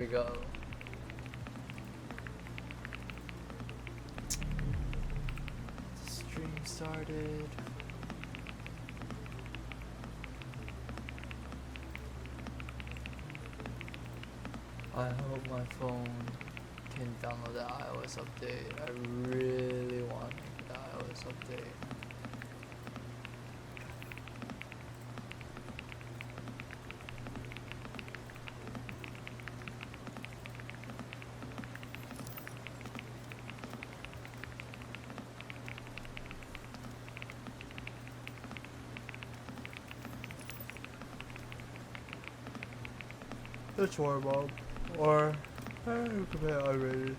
we go. The stream started. I hope my phone can download the iOS update. I really want the iOS update. Let's warm up, or we can play unrated.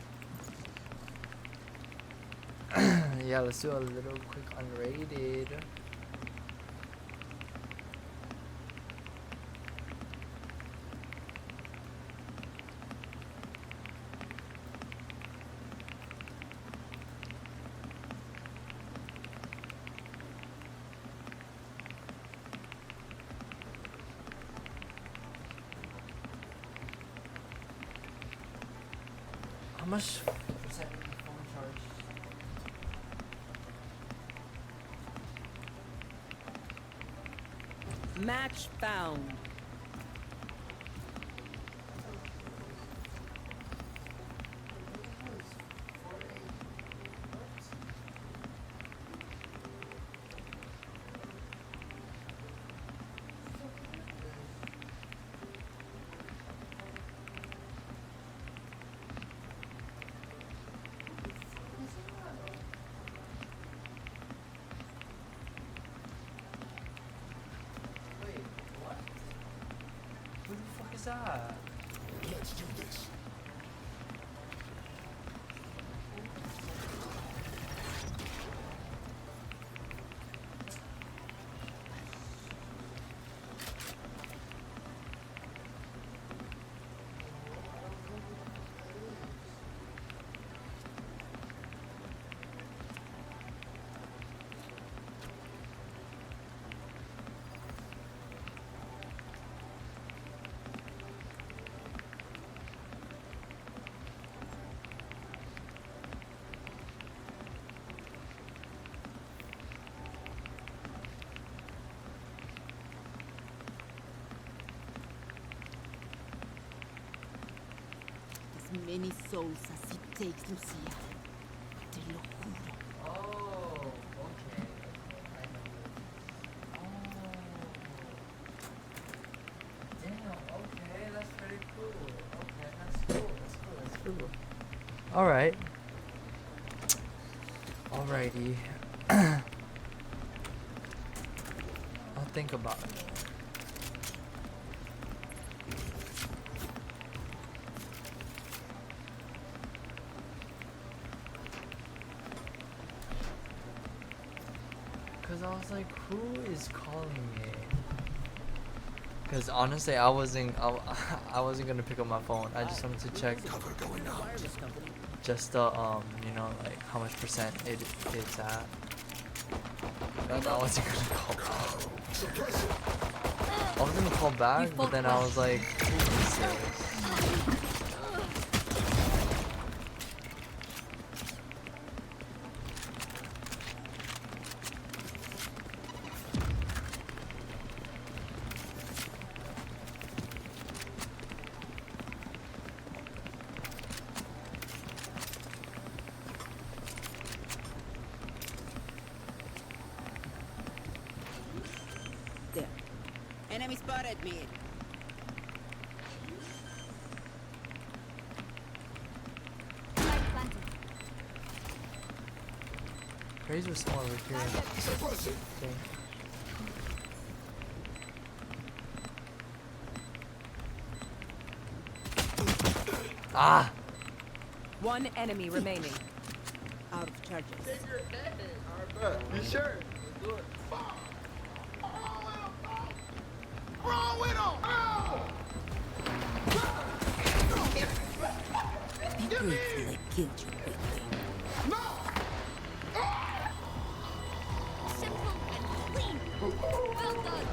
Yeah, let's do a little quick unrated. How much percent phone charge? Match found. Wait, what? Who the fuck is that? Let's do this. As many souls as it takes, Lucia. Te lo juro. Oh, okay. I know this. Oh. Damn, okay, that's pretty cool. Okay, that's cool. Alright. Alrighty. I'll think about it. Cause I was like, who is calling me? Cause honestly, I wasn't gonna pick up my phone. I just wanted to check Cover going out. just the you know, like how much percent it's at. I wasn't gonna call back. Suppress it. I was gonna call back, but then I was like, who is this? There. Enemy spotted me. Crazy was someone over here. Suppress it. Okay. Ah! One enemy remaining. Out of charges. You sure? Wrong with him. Be grateful I killed you quickly. No. Simple and clean. Well done.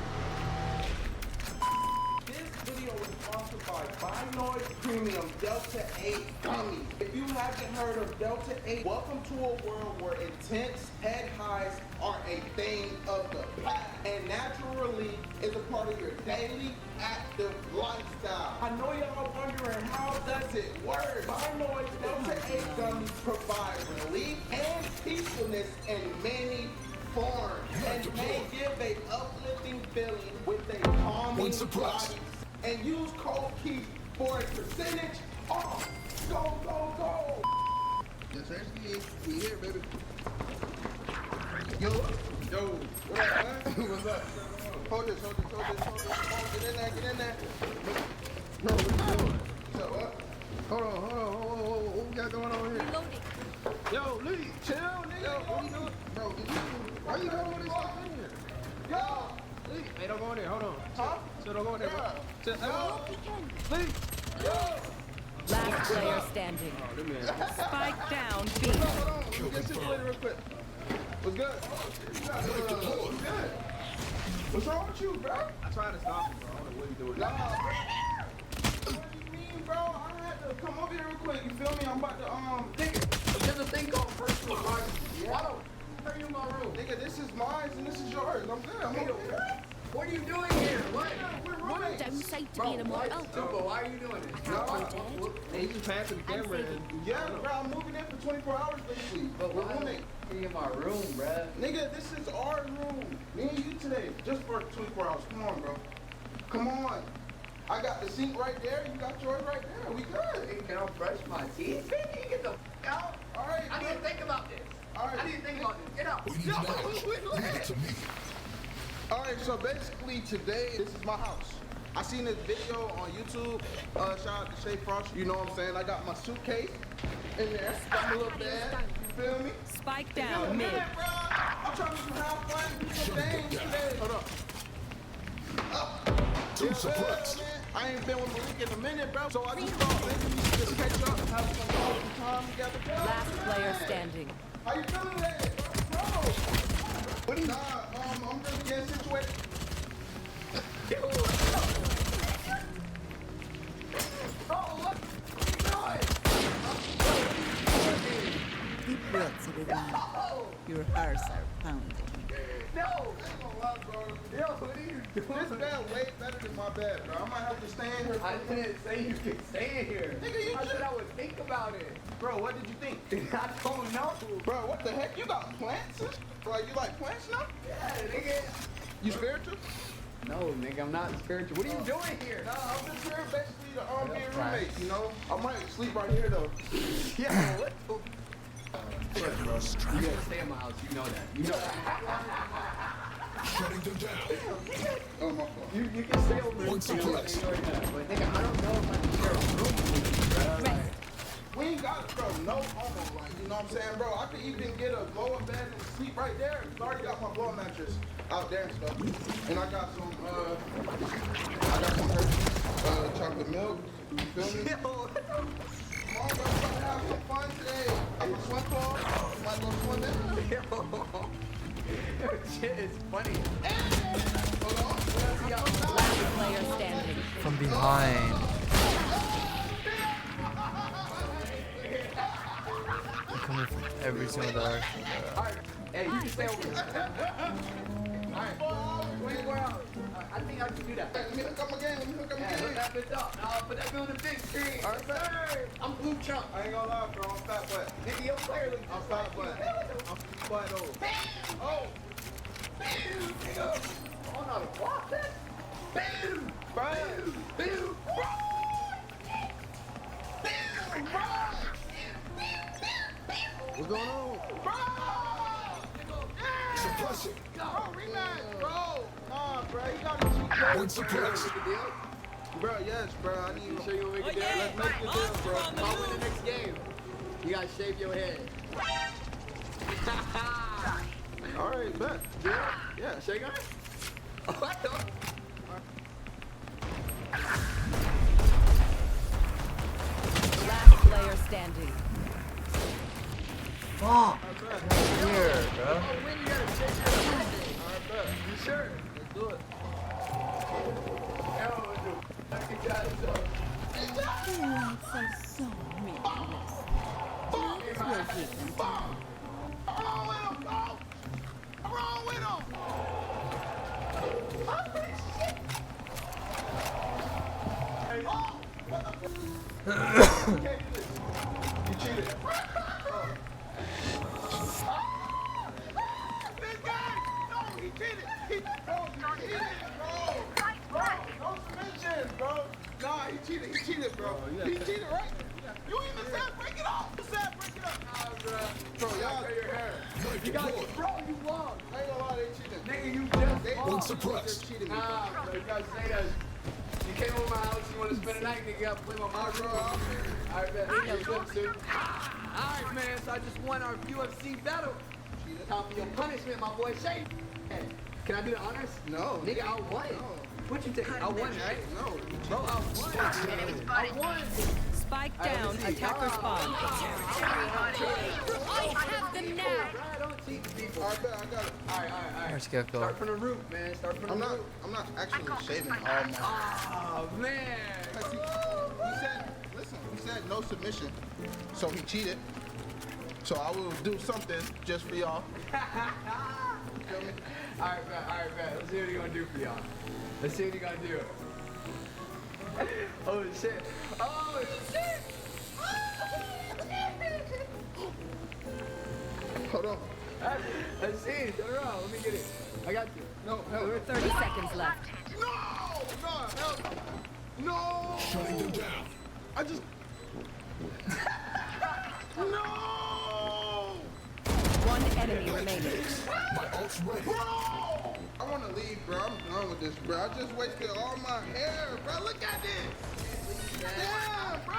This video is sponsored by Buy Noise Premium some Delta 8 gummies. If you haven't heard of Delta 8, welcome to a world where intense head highs are a thing of the past. And natural relief is a part of your daily active lifestyle. I know y'all wondering, how does it work? Binoids Delta 8 gummies provide relief and peacefulness in many forms, and may give a uplifting feeling with a calming body. And use code KEEP for a percentage off. Go, go, go! Yes, sir. We here, baby. Yo, what up, man? What's up? Hold this. Come on, get in there. Bro, what you doing? What's up, what? Hold on. What we got going on here? Reloading. Yo, Lee, chill, nigga. What you doing? Bro, why you doing all this stuff in here? Yo! Lee, hey, don't go in there. Hold on. Huh? Chill, don't go in there, bro. Chill, hey, Oh, whoa. we can. Lee. Last player standing. Oh, them man. Spike down B. Hold on. Let me get situated real quick. What's good? What's good? What's wrong with you, bro? I tried to stop him, bro. I don't know what he doing. Nah, bro. What do you mean, bro? I had to come over here real quick. You feel me? I'm about to, nigga, there's a thing called personal privacy. Why don't you in my room? Nigga, this is mine and this is yours. I'm good. I'm over here. What are you doing here? What? We're One roommates. downside to being immortal. Super, why are you doing this? Can't go dead. Hey, you just passing the camera and Yeah, bro, I'm moving in for 24 hours basically. But We're why roommates. in my room, bruh? Nigga, this is our room. Me and you today. Just for 24 hours. Come on, bro. Come on. I got the sink right there. You got yours right there. We good. Hey, can I brush my teeth? Baby, get the f out. All right. I need to think about this. All right. I need to think about this. Get out. What do you need now? Leave it to me. All right, so basically today, this is my house. I seen this video on YouTube. Shout out to Shay Frost. You know what I'm saying? I got my suitcase in there. Got my little bag. You feel me? Spike Give me a down mid. minute, bro. I'm trying to have fun, do some things today. Hold up. Too suppressed. Man. I ain't been with Malik in a minute, bro. So I just thought maybe we should just catch up, have some quality time together. Bro. Last player standing. How you feeling today, bro? What are you? Nah, I'm just getting situated. Deep breaths, everyone. Your hearts are pounding. No. I ain't gonna lie, bro. Yo, what are you doing? This bed way better than my bed, bro. I might have to stay in here. I didn't say you could stay here. Nigga, you I just- said I would think about it. Bro, what did you think? I don't know. Bro, what the heck? You got plants? Like, you like plants now? Yeah, nigga. You spiritual? No, nigga, I'm not spiritual. What are you doing here? Nah, I'm just here basically to be a roommate, you know? I might sleep right here, though. Yeah, what the? Look, bro, you gotta stay in my house. You know that. You know that. Shutting them down. Oh, my fault. You can stay over here. One suppressed. Enjoy that. But nigga, I don't know if I can share a room with you, bro. Like, We ain't got it, bro. No homo, like, you know what I'm saying, bro? I could even get a blow-up bed and sleep right there. I already got my blow mattress out there and stuff. And I got some Hershey's, chocolate milk. You feel me? Come on, bro. We're gonna have some fun today. I'm a swim call. You might go swimming. Yo, shit is funny. Hold on. Last player standing. From behind. They're coming from every single direction, bro. Alright, hey, you can stay over here. Alright, 24 hours. I think I can do that. Let me hook up my game. Yeah, hook that bitch up. Now I'll put that on the big screen. Alright, sir. I'm blue chunk. I ain't gonna lie, bro. I'm fat butt. Nigga, your player looks I'm just fat like you. butt. I'm butt old. Oh! Nigga. Oh, no, what? That? Bam! Bam! Bam! What's going on? Suppressing. Bro, rematch, bro. Nah, bro, you gotta keep One suppressed. Bro, yes, bro. I need You sure you want to make a deal? Let's make the deal, bro. If I win the next game, you gotta shave your head. All right, bet. Yeah, shake on it. What the? Last player standing. Fuck! Weird, bro. Oh, when you gotta shake your head. Alright, bet. You sure? Let's do it. Yo, dude. You got it, though. Lights are so meaningless. Dreams will give them time. You cheated. This guy! No, he cheated! He cheated, bro! No submission, bro! Nah, he cheated, bro. He cheated, right? You even said break it off! You said break it up! Nah, bro. Bro, y'all cut your hair. You got bro, you won. I ain't gonna lie, they cheated. Nigga, you They just won. Suppressed. Cheated me. Nah, bro, you gotta say that. You came over my house, you wanna spend the night, nigga, you gotta play my mom, bro. Alright, man. Alright, man, so I just won our UFC battle. Time for your punishment, my boy Shay. Can I do the honors? No. Nigga, I won. What you think? I won, right? No. Bro, I won. I won. Spike down. Attacker spawn. I have them now. Bro, don't cheat the people. Alright, bet, I got it. Alright. Where's Gecko? Start from the root, man. Start from the root. I'm not actually shaving all my. Oh, man. He said no submission. So he cheated. So I will do something just for y'all. Feel me? Alright, man. Let's see what he's gonna do for y'all. Let's see what he's gonna do. Oh, shit. Oh, shit. Hold on. Let's see. Turn around. Let me get it. I got you. No, hell no. 30 seconds left. No, hell no. Shutting them down. I just. No! One enemy remaining. My ult's ready. Bro! I want to leave, bro. I'm done with this, bro. I just wasted all my hair, bro. Look at this. Yeah, bro.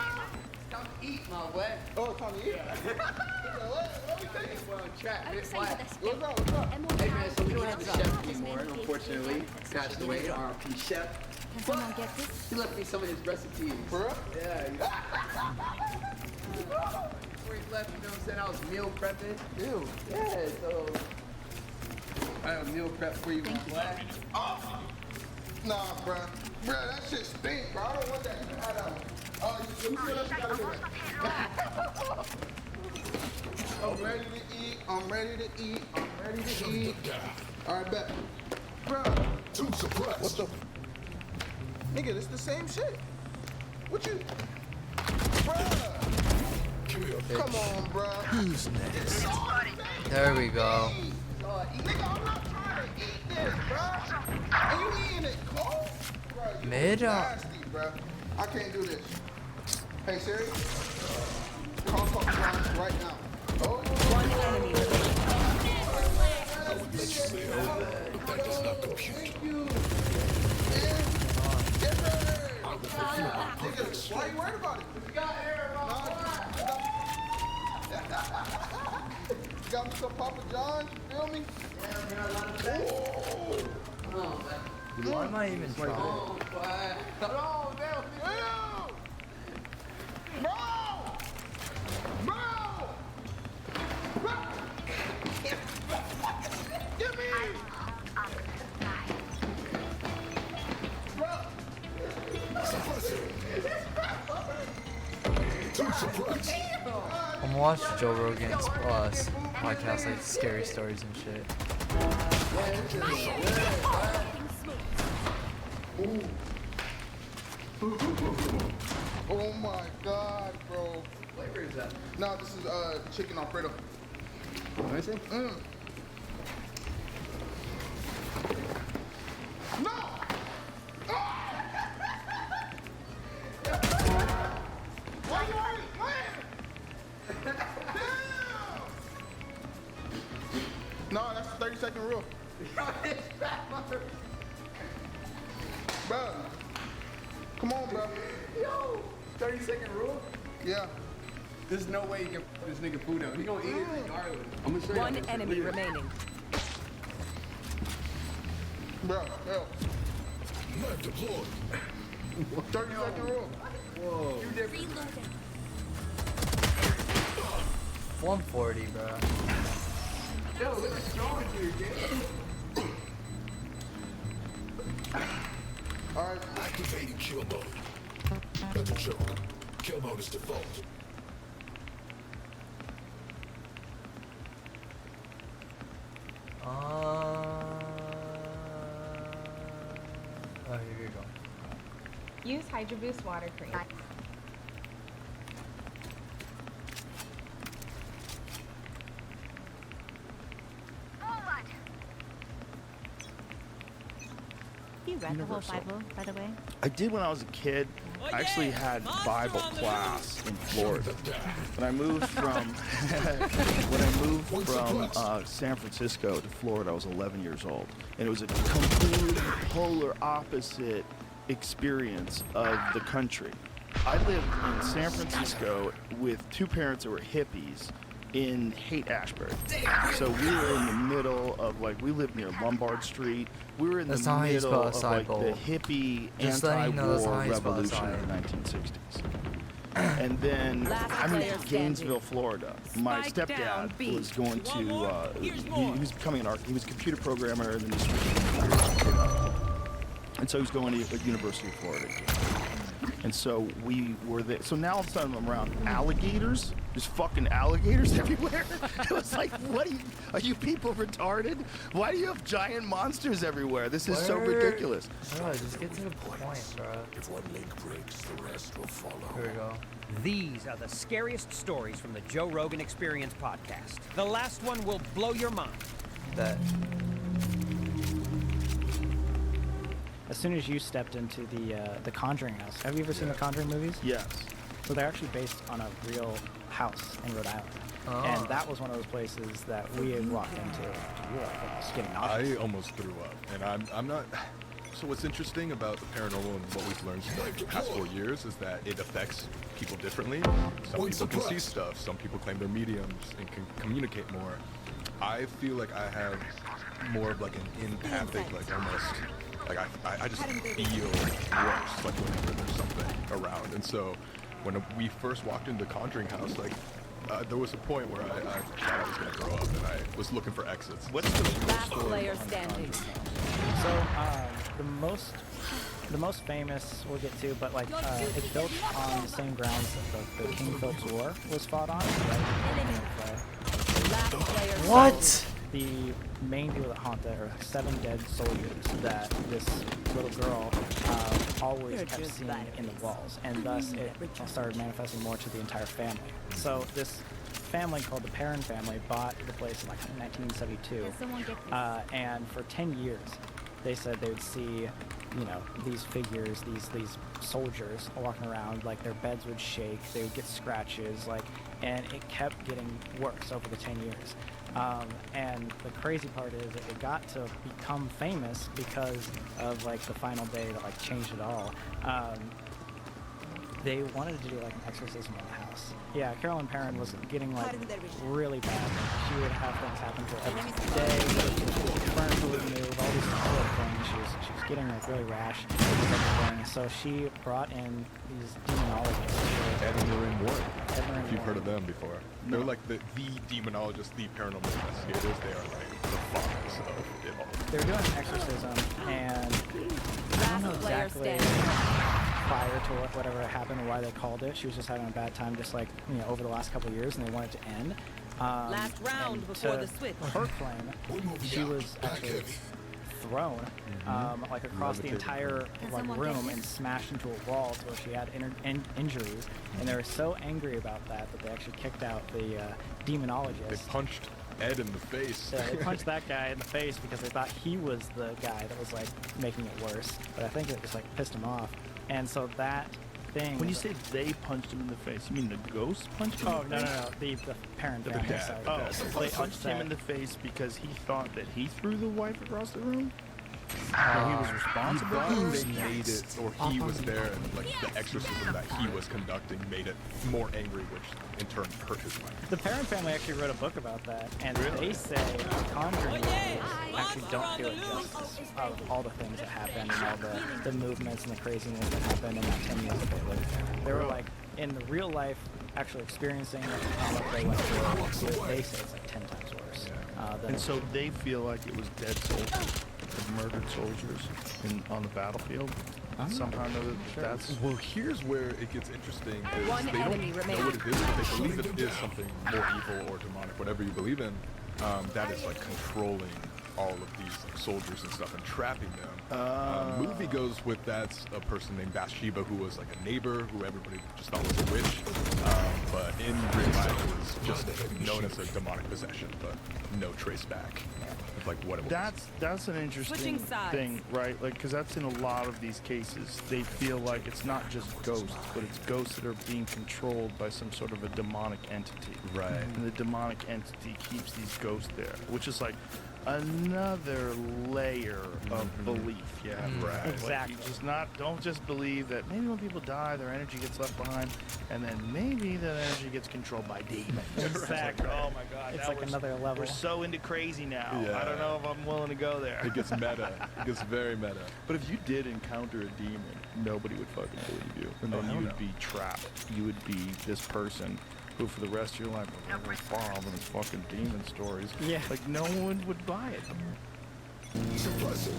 Time to eat, my boy. Oh, time to eat? What we taking? We're on track. I'm Bit excited flat. for this. What's up? What's up? Hey, man, so we don't have the chef anymore, unfortunately. Passed away, RP chef. Can someone get this? He left me some of his recipes. For real? Yeah. Before he left, you know what I'm saying? I was meal prepping. Ew. Yeah, so I have a meal prep for you, my boy. Nah, bro. Bro, that shit stink, bro. I don't want that. Oh, you see what else you gotta do? I'm ready to eat. I'm ready to eat. I'm ready to eat. All right, bet. Bro. Too suppressed. What the? Nigga, this the same shit. What you? Bruh. Come on, bruh. Who's next? There we go. Nigga, I'm not trying to eat this, bruh. Are you eating it cold? Bruh, you Mid up. nasty, bruh. I can't do this. Hey, Siri. Call Papa John's right now. Oh, One enemy remaining. that does not compute. Thank you. Nigga, why are you worried about it? You got hair, You got me some Papa John's, you feel me? Why am I even trying? No, damn. Bro! Give me! I'm watching Joe Rogan's podcast, like scary stories and shit. Oh my god, bro. What flavor is that? No, this is chicken Alfredo. Let me see. No! Why you already playing? Damn! No, that's the 30-second rule. Bro. Come on, bro. Yo, 30-second rule? Yeah. There's no way you can put this nigga food out. He gonna eat it regardless. I'm gonna show you. One enemy remaining. Bro, hell. 30-second rule. Whoa. You different. Reloading. 140, bro. Yo, look what's wrong with you, kid. All right. Activating kill mode. That's a joke. Kill mode is default. Oh, here you go. Use Hydro Boost water cream. You read the whole Bible, by the way? I did when I was a kid. I actually had Bible class in Florida. When I moved from San Francisco to Florida, I was 11 years old, and it was a complete polar opposite experience of the country. I lived in San Francisco with two parents that were hippies in Haight-Ashbury. So we were in the middle of, like, we lived near Lombard Street. We were in That's the not how you middle spell of, like, acai the bowl. hippie Just letting you know that's anti-war not how you spell revolution acai. of the 1960s. And then Last I moved player to standing. Gainesville, Florida. My Spike down, stepdad B. was going to, he was becoming he was a computer programmer, and then he switched to and so he was going to University of Florida. And so we were there. So now all of a sudden I'm around alligators. There's fucking alligators everywhere. It was like, what are you people retarded? Why do you have giant monsters everywhere? This is so ridiculous. Bro, just get to the point, bro. If one link breaks, the rest will follow. Here we go. These are the scariest stories from the Joe Rogan Experience podcast. The last one will blow your mind. That. As soon as you stepped into the Conjuring house, have you ever seen the Conjuring movies? Yes. So they're actually based on a real house in Rhode Island. Oh. And that was one of those places that we had walked into. We were like, just getting nauseous. I almost threw up, and I'm not. So what's interesting about the paranormal and what we've learned like, the past 4 years is that it affects people differently. Some people can see stuff. Some people claim they're mediums and can communicate more. I feel like I have more of like an empathic, like almost. Like I just feel worse, like whenever there's something around. And so when we first walked into the Conjuring house, like there was a point where I thought I was gonna throw up, and I was looking for exits. What's the Last player standing. So the most famous we'll get to, but like it's built on the same grounds that the King Philip's War was fought on. Right? Last player What? The main people that haunt there are 7 dead soldiers that this little girl always kept seeing in the walls, and thus it started manifesting more to the entire family. So this family called the Perrin family bought the place in like 1972, Can someone get this? and for 10 years they said they would see, you know, these figures, these soldiers walking around, like their beds would shake, they would get scratches, like, and it kept getting worse over the 10 years. And the crazy part is that it got to become famous because of like the final day that like changed it all. They wanted to do like an exorcism in the house. Yeah, Carolyn Perrin was getting like really bad. She would have things happen to her every day. Furniture would move, all these little things. She was getting like really rash and everything. So she brought in these demonologists. Ed and Lorraine Warren. Ed and Lorraine If you've heard of Warren. them before. They're like the demonologists, the paranormal investigators. They are like the fathers of it all. They were doing an exorcism, and I don't know Last player exactly standing. prior to whatever happened or why they called it. She was just having a bad time, just like, you know, over the last couple of years, and they wanted to end. Last round and before to the switch. her claim, she was actually thrown like across the entire like room and smashed into a wall to where she had injuries, and they were so angry about that they actually kicked out the demonologist. They punched Ed in the face. Yeah, they punched that guy in the face because they thought he was the guy that was like making it worse, but I think it just like pissed him off, and so that thing. When you say they punched him in the face, you mean the ghost punched him? Oh in no the no face? no the parent The family. dad, Sorry. the dad. So They they punched him that. in the face because he thought that he threw the wife across the room? Or he was responsible? They made it, or he was there, and like the exorcism that he was conducting made it more angry, which in turn hurt his wife. The Perrin family actually wrote a book about that, and they say the Conjuring movies actually don't do it justice of all the things that happened and all the movements and the craziness that happened in that 10 years that they lived there. They were like, in the real life, actually experiencing what they went through, they say it's like 10 times worse. And so they feel like it was dead soldiers, murdered soldiers on the battlefield? somehow know that that's. Well, here's where it gets interesting. Is One they don't enemy know remaining. what it is, but they believe it is something more evil or demonic, whatever you believe in. That is like controlling all of these like, soldiers and stuff and trapping them. Movie goes with that's a person named Bathsheba who was like a neighbor who everybody just thought was a witch, but in real life it was just known as a demonic possession, but no trace back of like what it was. That's an interesting Switching sides. thing, right? Like, because that's in a lot of these cases. They feel like it's not just ghosts, but it's ghosts that are being controlled by some sort of a demonic entity. Right. And the demonic entity keeps these ghosts there, which is like another layer of belief. Yeah, Right. Exactly. Like, don't just believe that maybe when people die, their energy gets left behind, and then maybe that energy gets controlled by demons. Exactly. Oh my God. It's now like another level. We're so into crazy now. Yeah. I don't know if I'm willing to go there. It gets meta. It gets very meta. But if you did encounter a demon, nobody would fucking believe you. And then you would be trapped. You would be this person who for the rest of your life will involved in these fucking demon stories. Yeah. Like no one would buy it. Suppressing.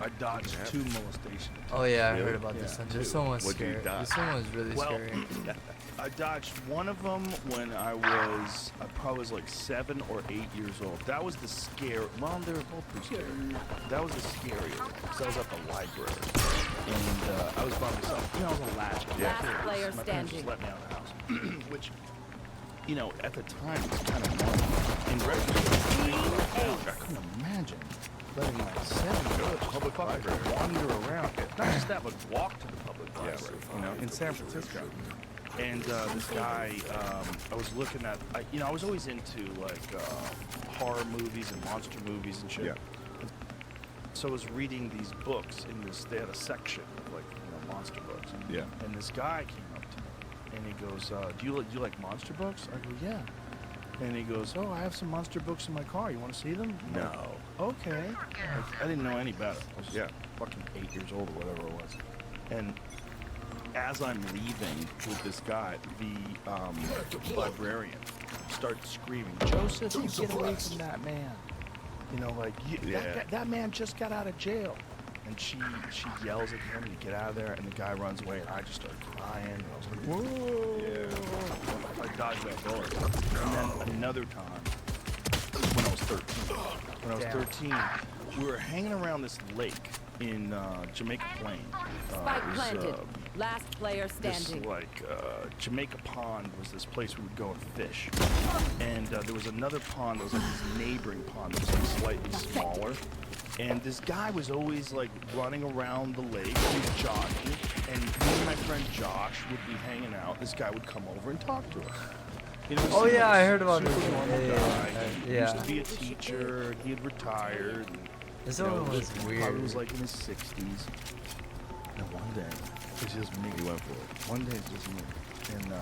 I dodged 2 molestations. Oh yeah, I Really? heard about this Yeah, one. This two. one was What'd you scary. dodge? This one was really Well, scary. I dodged one of them when I probably was like 7 or 8 years old. That was the scare. Well, they were both pretty scary. That was the scarier because I was at the library and I was by myself. You know, I was a latch. Last player My parents just standing. let me out of the house, which, you know, at the time was kind of normal. In retrospect, I couldn't imagine letting my 7-year-old public library wander around. Not just that, but walk to the public library. You know, in San Francisco. And this guy, I was looking at, I was always into like horror movies and monster movies and shit. Yeah. So I was reading these books in this. They had a section of like monster books. Yeah. And this guy came up to me and he goes, "Do you like monster books?" I go, "Yeah." And he goes, "Oh, I have some monster books in my car. You want to see them?" No. Okay. Like, I didn't know any better. I was fucking 8 years old or whatever it was. And as I'm leaving with this guy, the librarian starts screaming, "Joseph, you get away from that man." You know, like, that man just got out of jail. And she yells at him to get out of there, and the guy runs away, and I just started crying. And I was like, whoa. Yeah. I dodged that bullet. And then another time, when I was 13. When I was 13, we were hanging around this lake in Jamaica Plain. Spike it was, planted. Last player this standing. Jamaica Pond was this place we would go and fish, and there was another pond that was like this neighboring pond that was like slightly smaller, and this guy was always like running around the lake. He was jogging, and me and my friend Josh would be hanging out. This guy would come over and talk to us. You know, he Oh seemed yeah, like a I heard about super this. normal Yeah, guy. yeah, He yeah. used to be a teacher. He had retired. And, This you know, one was Probably weird. was like in his 60s. And one day, it's just me. He went for it. One day, it's just me. And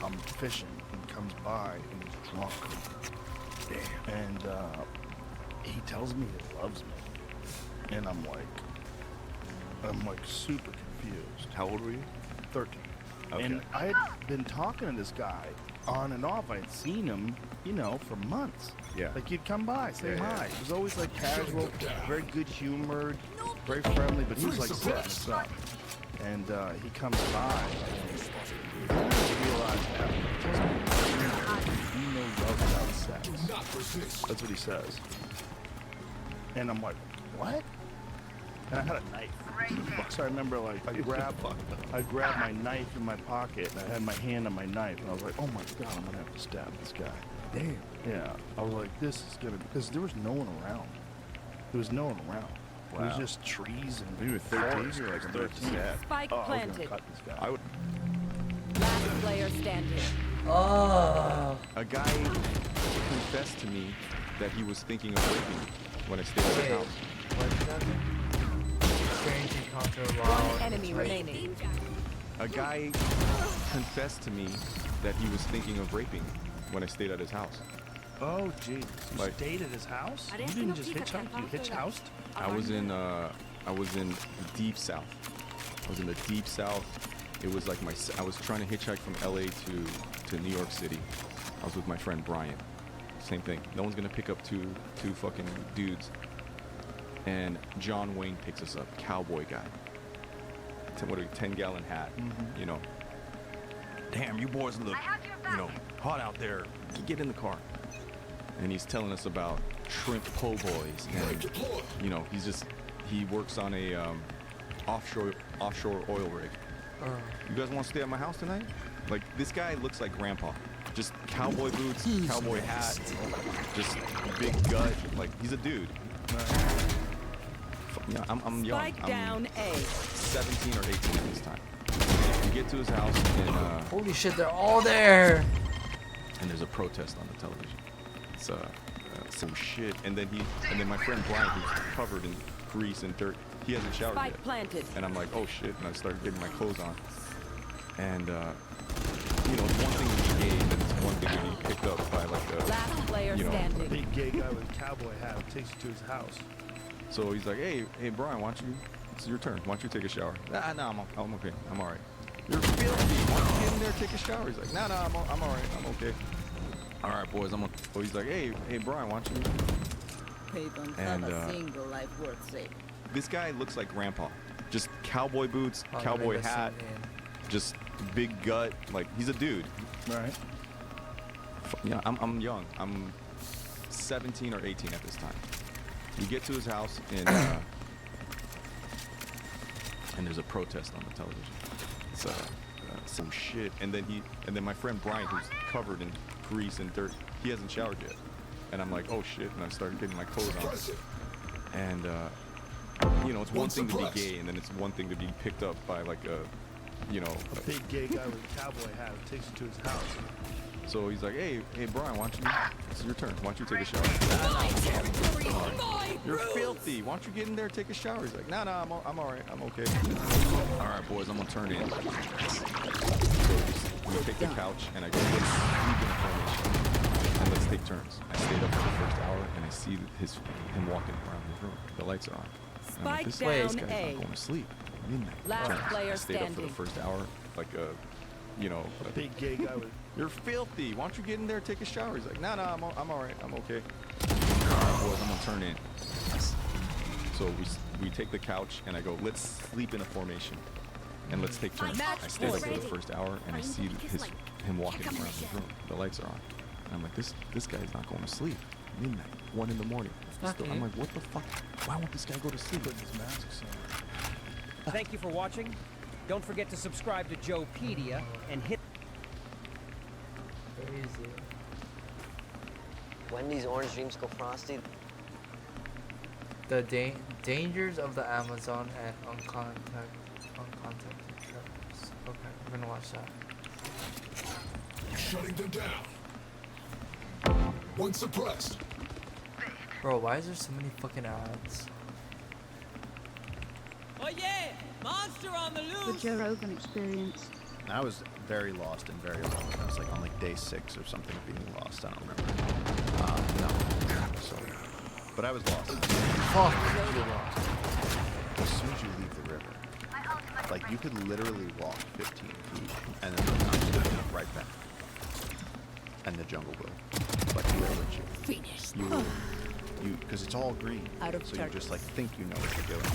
I'm fishing, and he comes by, and he's drunk. Damn. And he tells me he loves me. And I'm like super confused. How old were you? 13. Okay. And I had been talking to this guy on and off. I had seen him, for months. Yeah. Like he'd come by, say Yeah, hi. He was always like casual, very good humored, very friendly, but he was like setting us up. And he comes by and I realized after he knows love without sex. That's what he says. And I'm like, what? And I had a knife. So I remember I grabbed my knife in my pocket and I had my hand on my knife and I was like, oh my God, I'm gonna have to stab this guy. Damn. Yeah. I was like, this is gonna, because there was no one around. There was no one around. It was Wow. just trees and When you were 13, forest. you were like, I was I'm gonna 13. stab. Spike Oh, I was gonna planted. cut this guy. I would. Last player standing. Oh. A guy confessed to me that he was thinking of raping me when I stayed at his Wait, house. what did that mean? Strange encounter while One enemy remaining. A guy confessed to me that he was thinking of raping me when I stayed at his house. Oh, geez. You Like- stayed at his house? You didn't just hitchhike? You hitchhoused? I was in the deep south. I was in the deep south. It was like I was trying to hitchhike from LA to New York City, I was with my friend Brian. Same thing. No one's gonna pick up two fucking dudes. And John Wayne picks us up, cowboy guy. 10-gallon hat, you know. Damn, you boys look, you know, hot out there. Get in the car. And he's telling us about shrimp po' boys, and you know, he works on a offshore oil rig. You guys want to stay at my house tonight? Like, this guy looks like grandpa. Just cowboy boots, cowboy hat, just big gut. Like, he's a dude. Yeah, I'm young. Spike down A. 17 or 18 at this time. You get to his house and holy shit, they're all there. And there's a protest on the television. It's some shit. And then my friend Brian, who's covered in grease and dirt, he hasn't showered Spike yet. planted. And I'm like, oh shit, and I started getting my clothes on. And you know, it's one thing to be gay, and it's one thing to be picked up by like a Last player you know, standing. Big gay guy with a cowboy hat who takes you to his house. So he's like, hey Brian, why don't you, it's your turn, why don't you take a shower? Nah, I'm okay, I'm all right. You're filthy, why don't you get in there and take a shower? He's like, nah, I'm all right, I'm okay. All right, boys, so he's like, hey Brian, why don't you? They don't And, have a single life worth saving. This guy looks like grandpa. Just cowboy boots, Oh, cowboy maybe hat, just big gut, like he's a dude. Right. Yeah, I'm young. I'm 17 or 18 at this time. You get to his house and there's a protest on the television. It's some shit. And then my friend Brian, who's covered in grease and dirt, he hasn't showered yet. And I'm like, oh shit, and I started getting my clothes on. And you know, it's one thing to be gay, and then it's one thing to be picked up by like a, you know, A big gay guy with a cowboy hat who takes you to his house. So he's like, hey Brian, why don't you, it's your turn, why don't you take a shower? You're filthy, why don't you get in there and take a shower? He's like, nah, I'm all right, I'm okay. All right, boys, I'm gonna turn in. So we take the couch, and I go, let's sleep in formation, and let's take turns. I stayed up for the first hour, and I see him walking around his room. The lights are on. And I'm like, this guy's down not A. going to sleep. Midnight. Last Turns. player I stayed up for the standing. first hour, like a, you know, A big gay guy with. you're filthy. Why don't you get in there and take a shower? He's like, nah, I'm all right. I'm okay. All right, boys, I'm gonna turn in. So we take the couch, and I go, let's sleep in a formation, and let's take turns. I stayed up for the first hour, and I see him walking around his room. The lights are on. And I'm like, this guy's not going to sleep. Midnight, 1 in the morning. I'm like, what the fuck? Why won't this guy go to sleep? Put his masks on. Thank you for watching. Don't forget to subscribe to Joepedia and hit Crazy. When these orange dreams go frosty. The dangers of the Amazon and uncontacted travelers. Okay, we're gonna watch that. Shutting them down. One suppressed. Bro, why is there so many fucking ads? Oh yeah! Monster on the The loose! Joe Rogan Experience. I was very lost and very alone. I was like on like day 6 or something of being lost. I don't remember. No. So, but I was lost. Fuck. You're lost. As soon as you leave the river, like you could literally walk 15 feet and then come right back. And the jungle will, like, will at you. Finished. You, because it's all green. Out of so you targets. just like think you know what you're doing.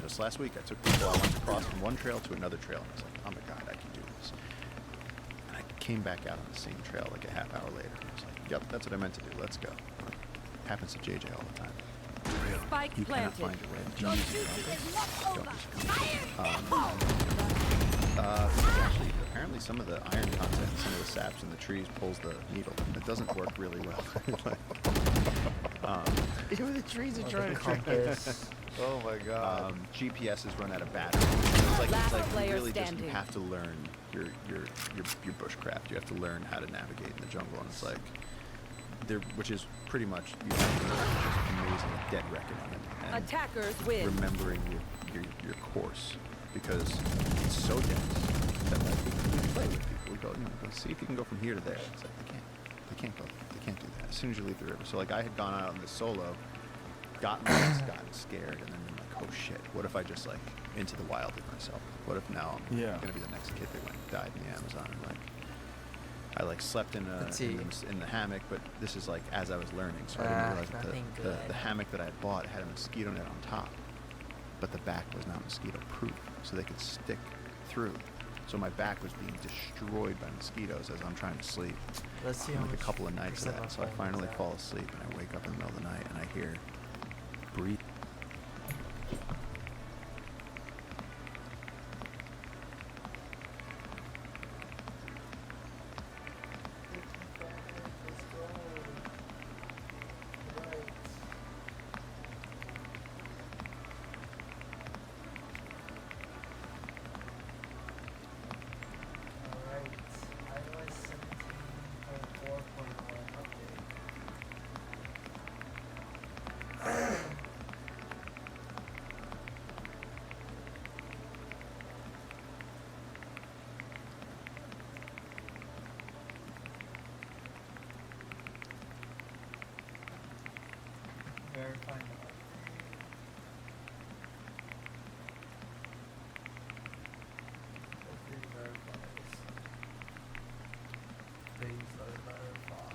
Just last week, I took people. I went across from one trail to another trail, and I was like, oh my god, I can do this. And I came back out on the same trail like a half hour later. I was like, yep, that's what I meant to do. Let's go. Happens to JJ all the time. Spike You cannot planted. find your way. You use your compass. Actually, apparently some of the iron content, some of the saps in the trees pulls the needle. It doesn't work really well. Even the trees are Oh, trying the to trick compass. us. Oh my god. GPS is run out of battery. It's like, Last you player really just standing. you have to learn your bushcraft. You have to learn how to navigate in the jungle, and it's like which is pretty much you have to learn just amazing dead reckoning and Attackers win. remembering your course, because it's so dense that like we play with people. We go, go see if you can go from here to there. It's like they can't do that as soon as you leave the river. So like I had gone out on this solo, gotten scared, and then been like, oh shit, what if I just like into the wild with myself? What if now I'm gonna be the next kid that died in the Amazon? And like I like slept in Let's see. in the hammock, but this is like as I was learning, so I didn't realize that nothing the good. hammock that I had bought had a mosquito net on top, but the back was not mosquito proof, so they could stick through. So my back was being destroyed by mosquitoes as I'm trying to sleep. Let's see And, how like a much couple of nights of percent that. my So I phone is finally at. fall asleep and I wake up in the middle of the night and I hear breathe. Alright, iOS 17.4.1 update. Verify now. Hopefully verifies. Please let it verify.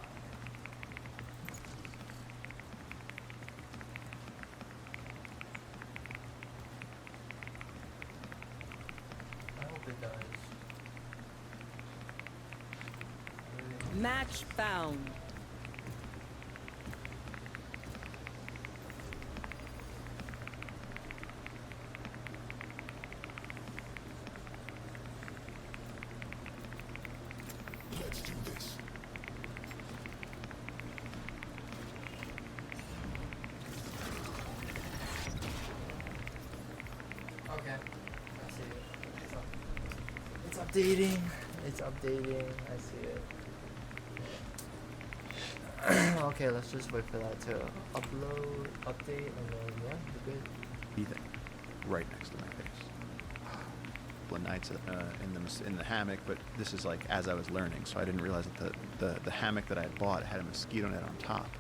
I hope it does. Match found. Let's do this. Okay, I see it. It's updating. It's updating. I see it. Okay, let's just wait for that to upload, update, and then yeah, we're good. Breathing right next to my face. Couple of nights in the hammock, but this is like as I was learning, so I didn't realize that the hammock that I had bought had a mosquito net on top,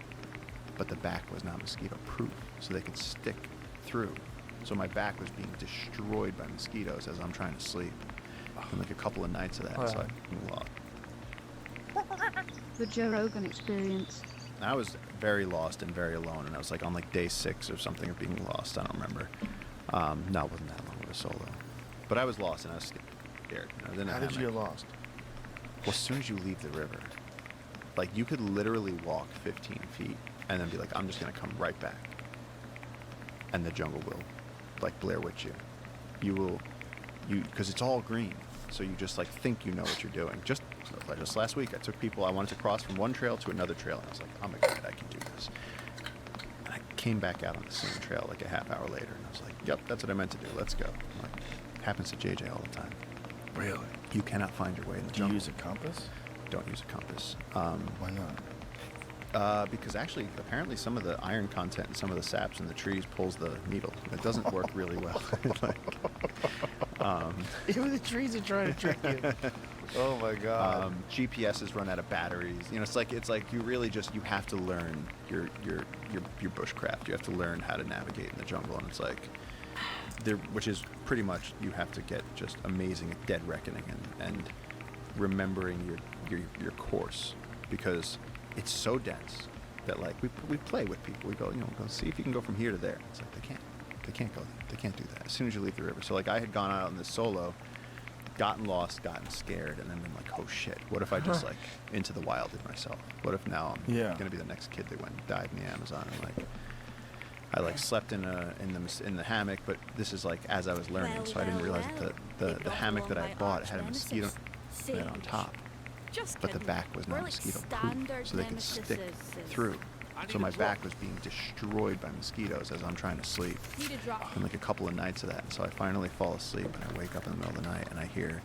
but the back was not mosquito proof, so they could stick through. So my back was being destroyed by mosquitoes as I'm trying to sleep. And like a couple of nights of that, so The Joe Rogan Experience. I was very lost and very alone, and I was like on like day 6 or something of being lost. I don't remember. No, it wasn't that long. It was solo. But I was lost and I was scared. I was in a How did you hammock. get lost? Well, as soon as you leave the river, like you could literally walk 15 feet and then be like, I'm just gonna come right back. And the jungle will, like Blair Witch you. Because it's all green, so you just like think you know what you're doing. Just last week, I took people. I wanted to cross from one trail to another trail, and I was like, oh my god, I can do this. And I came back out on the same trail like a half hour later, and I was like, yep, that's what I meant to do. Let's go. I'm like, happens to JJ all the time. Really? You cannot find your way in the Do jungle. you use a compass? Don't use a compass. Why not? Because actually, apparently, some of the iron content in some of the saps in the trees pulls the needle. It doesn't work really well. Even the trees are trying to trick you. Oh my god. GPSs run out of batteries. You know, it's like you really just you have to learn your bushcraft. You have to learn how to navigate in the jungle, and it's like there, which is pretty much you have to get just amazing at dead reckoning and remembering your course, because it's so dense that like we play with people. We go, go see if you can go from here to there. It's like they can't go there. They can't do that as soon as you leave the river. So like I had gone out on this solo, gotten lost, gotten scared, and then been like, oh shit, what if I just like into the wilded myself? What if now I'm gonna be the next kid that went and died in the Amazon? And like I like slept in the hammock, but this is like as I was learning, so I didn't realize that the hammock that I bought had a mosquito net on top, but the back was not mosquito proof, so they could stick through. So my back was being destroyed by mosquitoes as I'm trying to sleep. And like a couple of nights of that. And so I finally fall asleep and I wake up in the middle of the night and I hear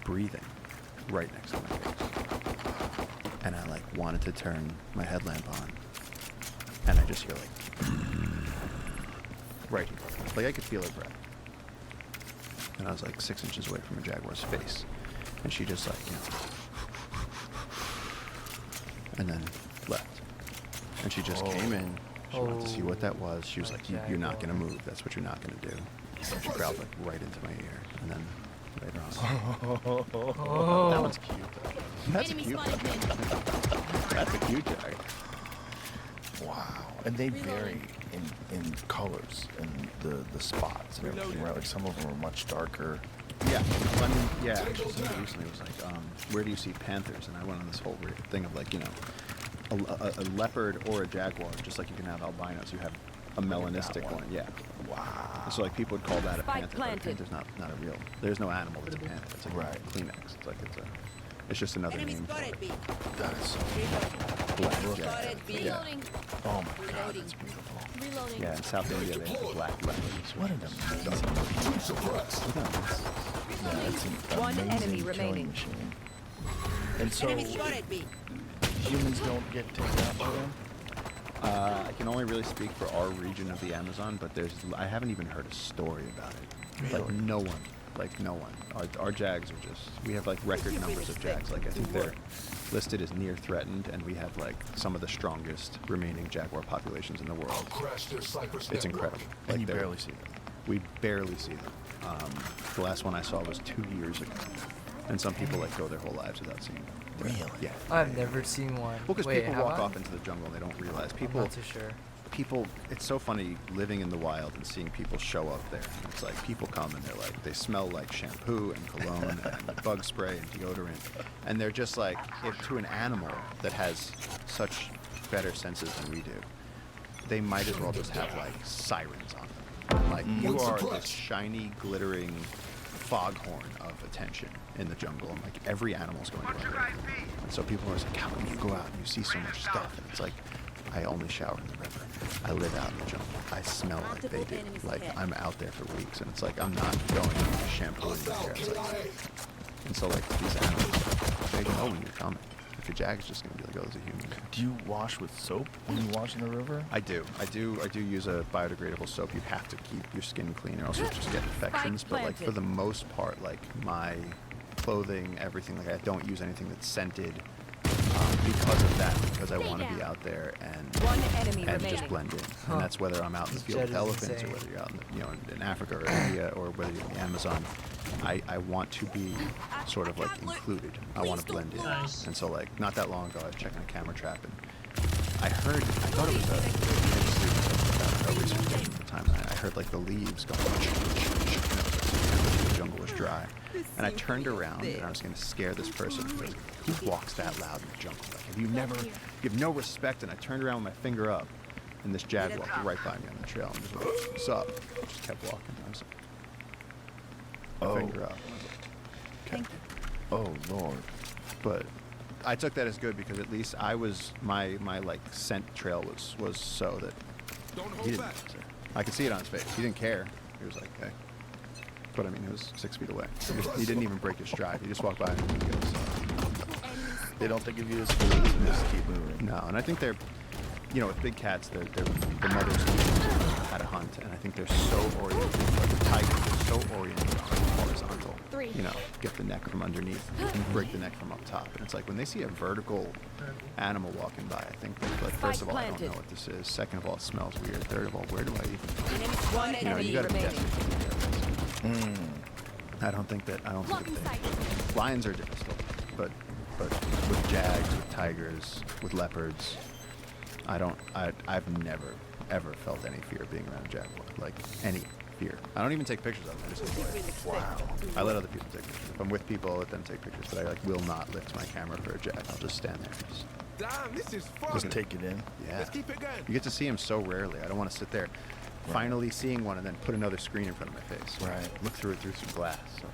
breathing right next to my face. And I like wanted to turn my headlamp on. And I just hear like right here. Like I could feel her breath. And I was like 6 inches away from a jaguar's face. And she just like, and then left. And she just came in. She wanted to see what that was. She was like, you're not going to move. That's what you're not going to do. So she growled like right into my ear. And then later on. Oh. That one's cute. That's a cute one. That's a cute jag. Wow. And they vary in colors and the spots and everything, right? Like some of them are much darker. Yeah, I mean, yeah. Actually, somebody recently was like, "Where do you see panthers?" And I went on this whole weird thing of like, you know, a leopard or a jaguar, just like you can have albinos, you have a melanistic one. Yeah. Wow. So like people would call that a Spike panther. But a planted. panther's not a real. There's no animal that's a panther. It's like a Kleenex. It's like it's just another name. For it. That is so Black jag. Yeah. Oh my god, that's beautiful. Yeah, in South India they have the black leopards. What an amazing Yeah, it's an One amazing enemy killing remaining. machine. And so humans don't get taken out by them? I can only really speak for our region of the Amazon, but I haven't even heard a story about it. Like no one. Our jags are just, we have like record numbers of jags. Like I think they're listed as near threatened, and we have like some of the strongest remaining jaguar populations in the world. It's incredible. And Like you they're- barely see them. We barely see them. The last one I saw was 2 years ago, and some people like go their whole lives without seeing them. Really? Yeah. I've never seen one. Well, because Wait, people have walk I? off into the jungle and they don't realize. I'm People, not too sure. people, it's so funny living in the wild and seeing people show up there. It's like people come and they're like, they smell like shampoo and cologne and bug spray and deodorant, and they're just like, if to an animal that has such better senses than we do, they might as well just have like sirens on them. And, like you are this shiny, glittering foghorn of attention in the jungle, and like every animal's going to run. And so people are like, how come you go out and you see so much stuff? And it's like, I only shower in the river. I live out in the jungle. I smell like they do. Like I'm out there for weeks, and it's like I'm not going to shampoo in my hair. It's like, and so like these animals, they know when you're coming. If your jag is just gonna be like, oh, there's a human there. Do you wash with soap when you wash in the river? I do use a biodegradable soap. You have to keep your skin clean, or else you'll just get infections. But like for the most part, like my clothing, everything, like I don't use anything that's scented. Because of that, because I want to be out there and just blend in. And that's whether I'm out in the field with elephants, or whether you're out in, in Africa or India, or whether you're in the Amazon. I want to be sort of like included. I want to blend in. And so like not that long ago, I was checking a camera trap, and I thought it was a the time. I heard like the leaves going, the jungle was dry. And I turned around and I was going to scare this person because who walks that loud in the jungle? Like, you have no respect. And I turned around with my finger up, and this jag walked right by me on the trail and just like, what's up? Just kept walking. I was like, finger up. Okay. Oh Lord. But I took that as good because at least my like scent trail was so that he didn't answer. I could see it on his face. He didn't care. He was like, hey. But I mean, he was 6 feet away. He didn't even break his stride. He just walked by and he goes. They don't think of you as food and just keep moving. No, and I think they're, with big cats, the mothers how to hunt, and I think they're so oriented. Like the tigers are so oriented on horizontal. Get the neck from underneath and break the neck from up top. And it's like when they see a vertical animal walking by, I think that, like, first of all, I don't know what this is. Second of all, it smells weird. Third of all, where do I even? You gotta be desperate. I don't think that lions are different still, but with jags, with tigers, with leopards, I've never ever felt any fear being around a jaguar, like any fear. I don't even take pictures of them. I just enjoy it. Wow. I let other people take pictures. If I'm with people, I let them take pictures, but I will not lift my camera for a jag. I'll just stand there. Damn, this is fun. Just take it in. Yeah. Let's keep it going. You get to see them so rarely. I don't want to sit there finally seeing one and then put another screen in front of my face. Right. Look through it through some glass. So.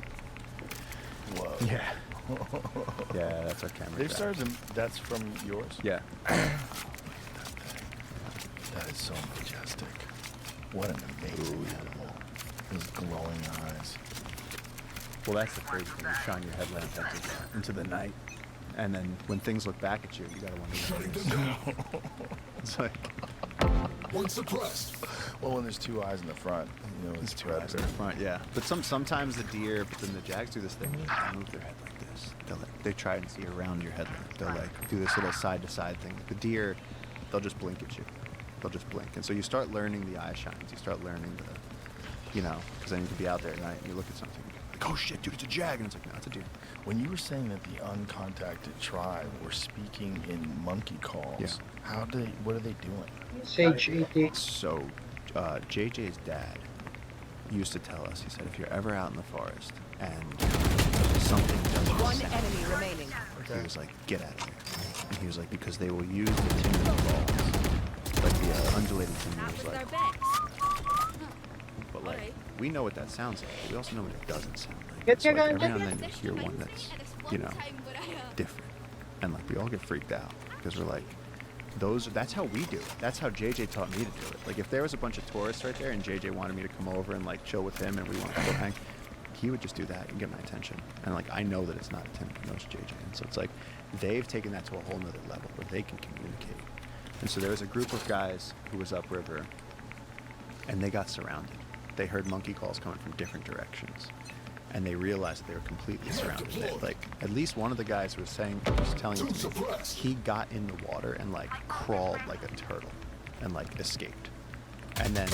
Whoa. Yeah. Yeah, that's our camera. They've started them. That's from yours? Yeah. That is so majestic. What an amazing animal. Those glowing eyes. Well, that's the crazy thing. You shine your headlamp into the night, and then when things look back at you, you gotta wonder what it is. It's like one suppressed. Well, when there's two eyes in the front, there's two eyes in the front. Yeah, but sometimes the deer, but then the jags do this thing. They move their head like this. They try and see around your headlamp. They'll like do this little side to side thing. The deer, they'll just blink at you. They'll just blink, and so you start learning the eye shines. You start learning because then you can be out there at night and you look at something. like, oh shit, dude, it's a jag, and it's like, no, it's a deer. When you were saying that the uncontacted tribe were speaking in monkey calls, what are they doing? So, JJ's dad used to tell us, he said, if you're ever out in the forest and something doesn't One sound, enemy remaining. he was like, get out of here. And he was like, because they will use the timber balls, like the undulating timber was like, but like, we know what that sounds like, but we also know what it doesn't sound like. It's like every now and then you hear one that's, you know, different. And like, we all get freaked out because we're like, that's how we do it. That's how JJ taught me to do it. Like if there was a bunch of tourists right there and JJ wanted me to come over and like chill with him and we wanted to go hang, he would just do that and get my attention. And like I know that it's not Tim, I know it's JJ. And so it's like they've taken that to a whole nother level where they can communicate. And so there was a group of guys who was upriver and they got surrounded. They heard monkey calls coming from different directions. And they realized that they were completely surrounded. Like at least one of the guys was telling me he got in the water and like crawled like a turtle and like escaped. And then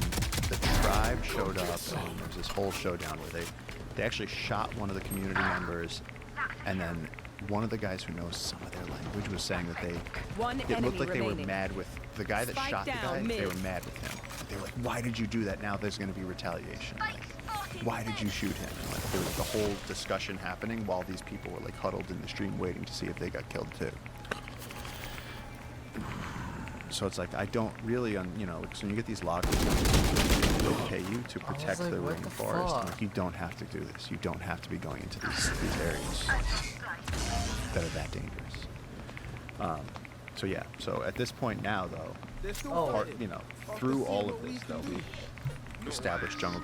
the tribe showed up and there was this whole showdown where they actually shot one of the community members, and then one of the guys who knows some of their language was saying that it looked like they were mad with the guy that shot the guy. They were mad with him. They were like, why did you do that? Now there's going to be retaliation. Like, why did you shoot him? And like, there was the whole discussion happening while these people were like huddled in the stream waiting to see if they got killed too. So it's like I don't really, you know, like, so when you get these loggers, they pay you to protect like, the what the rainforest. fuck? Like, you don't have to do this. You don't have to be going into these areas that are that dangerous. So yeah. So at this point now, though, you know, through all of this, though, we established jungle.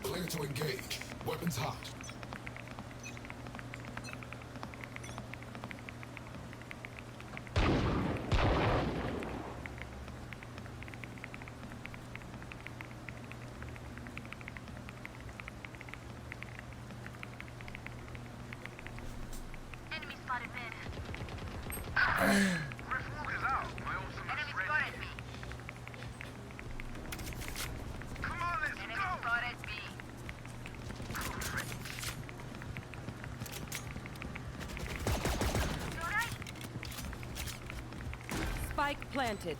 Clear to engage. Weapons hot. Enemy spotted mid. Spike planted.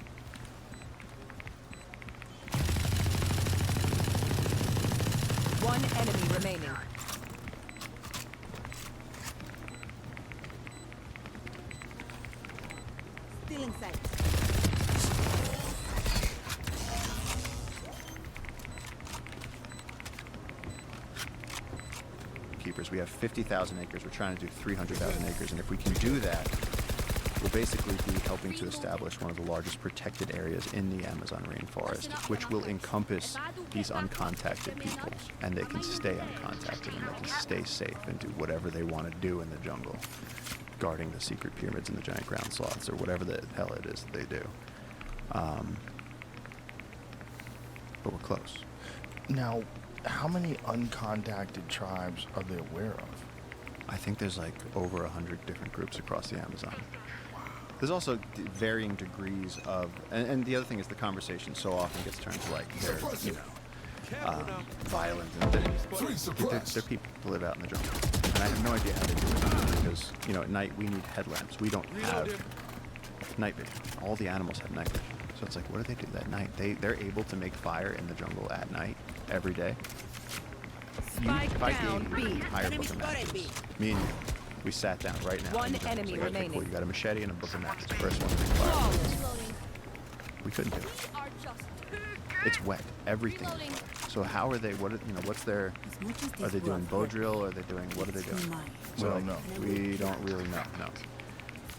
One enemy remaining. Still in sight. Keepers. We have 50,000 acres. We're trying to do 300,000 acres, and if we can do that, we'll basically be helping to establish one of the largest protected areas in the Amazon rainforest, which will encompass these uncontacted people, and they can stay uncontacted and they can stay safe and do whatever they want to do in the jungle, guarding the secret pyramids and the giant ground sloths or whatever the hell it is that they do. But we're close. Now, how many uncontacted tribes are they aware of? I think there's like over 100 different groups across the Amazon. There's also varying degrees of, and the other thing is the conversation so often gets turned to like they're, you know, violent, and they're people who live out in the jungle. And I have no idea how they do it because, you know, at night we need headlamps. We don't have night vision. All the animals have night vision. So it's like, what do they do that night? They're able to make fire in the jungle at night every day. Spike down B. Higher book of matches. Me and you, we sat down right now. One and it was enemy like, okay, remaining. cool, you got a machete and a book of matches. The first one to make fire. We couldn't do it. It's wet. Everything is wet. So how are they? What's their? Are they doing bow drill? Are they doing? What are they doing? We don't know. We don't really know. No.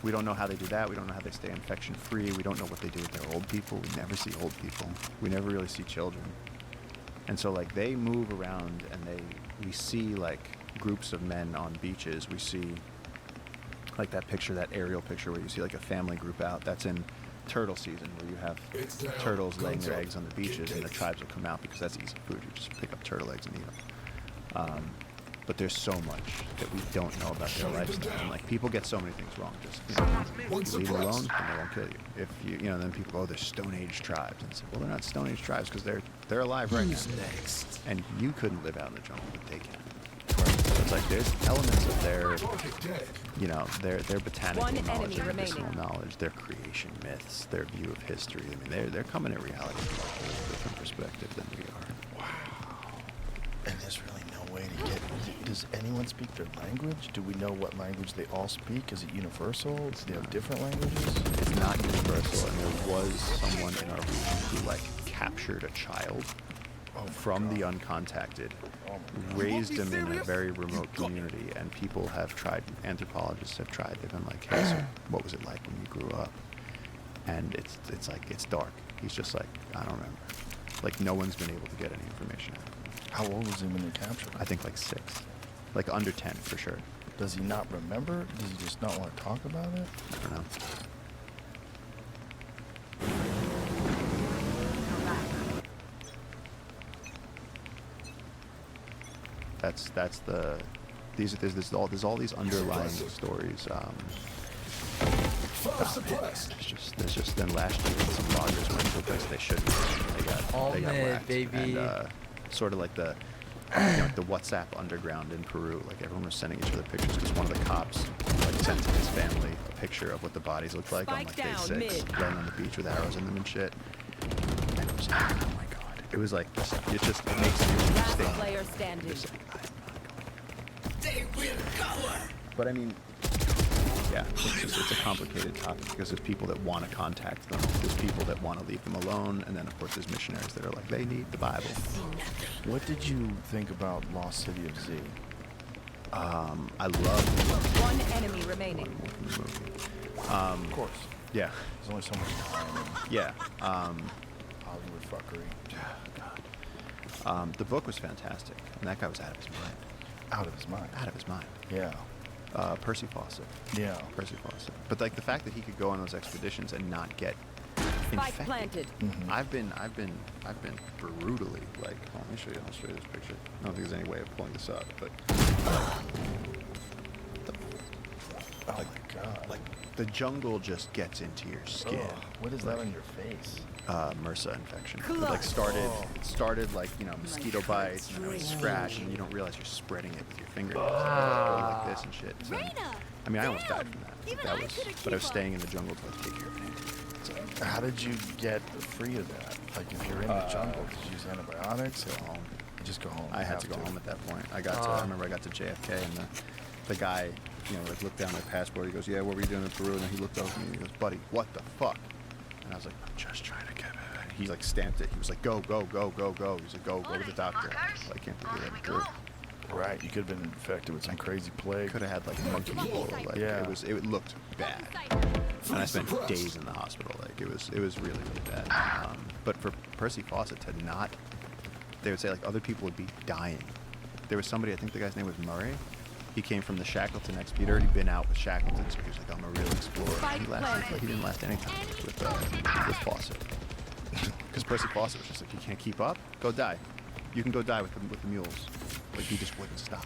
We don't know how they do that. We don't know how they stay infection free. We don't know what they do with their old people. We never see old people. We never really see children. And so like they move around and we see like groups of men on beaches. We see like that picture, that aerial picture where you see like a family group out. That's in turtle season where you have turtles laying their eggs on the beaches, and the tribes will come out because that's easy food. You just pick up turtle eggs and eat them. But there's so much that we don't know about their lifestyle. And like people get so many things wrong. Just you leave them alone, and they won't kill you. If then people go, they're Stone Age tribes, and say, well, they're not Stone Age tribes because they're alive right now. And you couldn't live out in the jungle, but they can. So it's like there's elements of their botanical knowledge, their medicinal knowledge, their creation myths, their view of history. I mean, they're coming at reality from a whole different perspective than we are. Wow. And there's really no way to get. Does anyone speak their language? Do we know what language they all speak? Is it universal? Do they have different languages? It's not universal, and there was someone in our region who captured a child from the uncontacted, raised him in a very remote community, and people have tried, anthropologists have tried, they've been like, hey, so what was it like when you grew up? And it's dark. He's just like, I don't remember. Like, no one's been able to get any information out of him. How old was he when they captured him? I think 6. Under 10 for sure. Does he not remember? Does he just not want to talk about it? I don't know. There's all these underlying stories. There's just then last year some bloggers went to a place they shouldn't. They got whacked. Baby. And sort of like the WhatsApp underground in Peru. Like everyone was sending each other pictures because one of the cops sent to his family a picture of what the bodies looked like on day 6, laying on the beach with arrows in them and shit. And it was like, oh my god. It was like it makes you understand. Player standing. They will cover. But I mean, yeah, it's a complicated topic because there's people that want to contact them, there's people that want to leave them alone, and then of course there's missionaries that are like, they need the Bible. What did you think about Lost City of Z? I love one enemy remaining. Of course. Yeah. There's only so much time. Yeah. Hollywood fuckery. God. The book was fantastic, and that guy was out of his mind. Out of his mind? Out of his mind. Yeah. Percy Fawcett. Yeah. Percy Fawcett. But the fact that he could go on those expeditions and not get infected. Planted. Mm-hmm. I've been brutally I'll show you this picture. I don't think there's any way of pulling this up, but oh my god. The jungle just gets into your skin. Oh, what is that on your face? MRSA infection. It started mosquito bites and then it would scratch, and you don't realize you're spreading it with your fingernails. Like this and shit. So, I mean, I almost died from that. But I was staying in the jungle to take care of it. How did you get free of that? Like, if you're in the jungle, did you use antibiotics? Go home. You just go home. I had to go home at that point. I remember I got to JFK, and the guy, looked down my passport. He goes, yeah, what were you doing in Peru? And then he looked over at me and he goes, buddy, what the fuck? And I was like, I'm just trying to get it. And he stamped it. He was like, go, go, go, go, go. He's like, go to the doctor. I can't believe we let him through. Right, you could have been infected with some crazy plague. Could have had monkey flu. It looked bad. And I spent days in the hospital. It was really, really bad. But for Percy Fawcett to not, they would say other people would be dying. There was somebody, I think the guy's name was Murray. He came from the Shackleton XP. He'd already been out with Shackleton, so he was like, I'm a real explorer. He didn't last any time with Fawcett. Because Percy Fawcett was just like, you can't keep up? Go die. You can go die with the mules. He just wouldn't stop.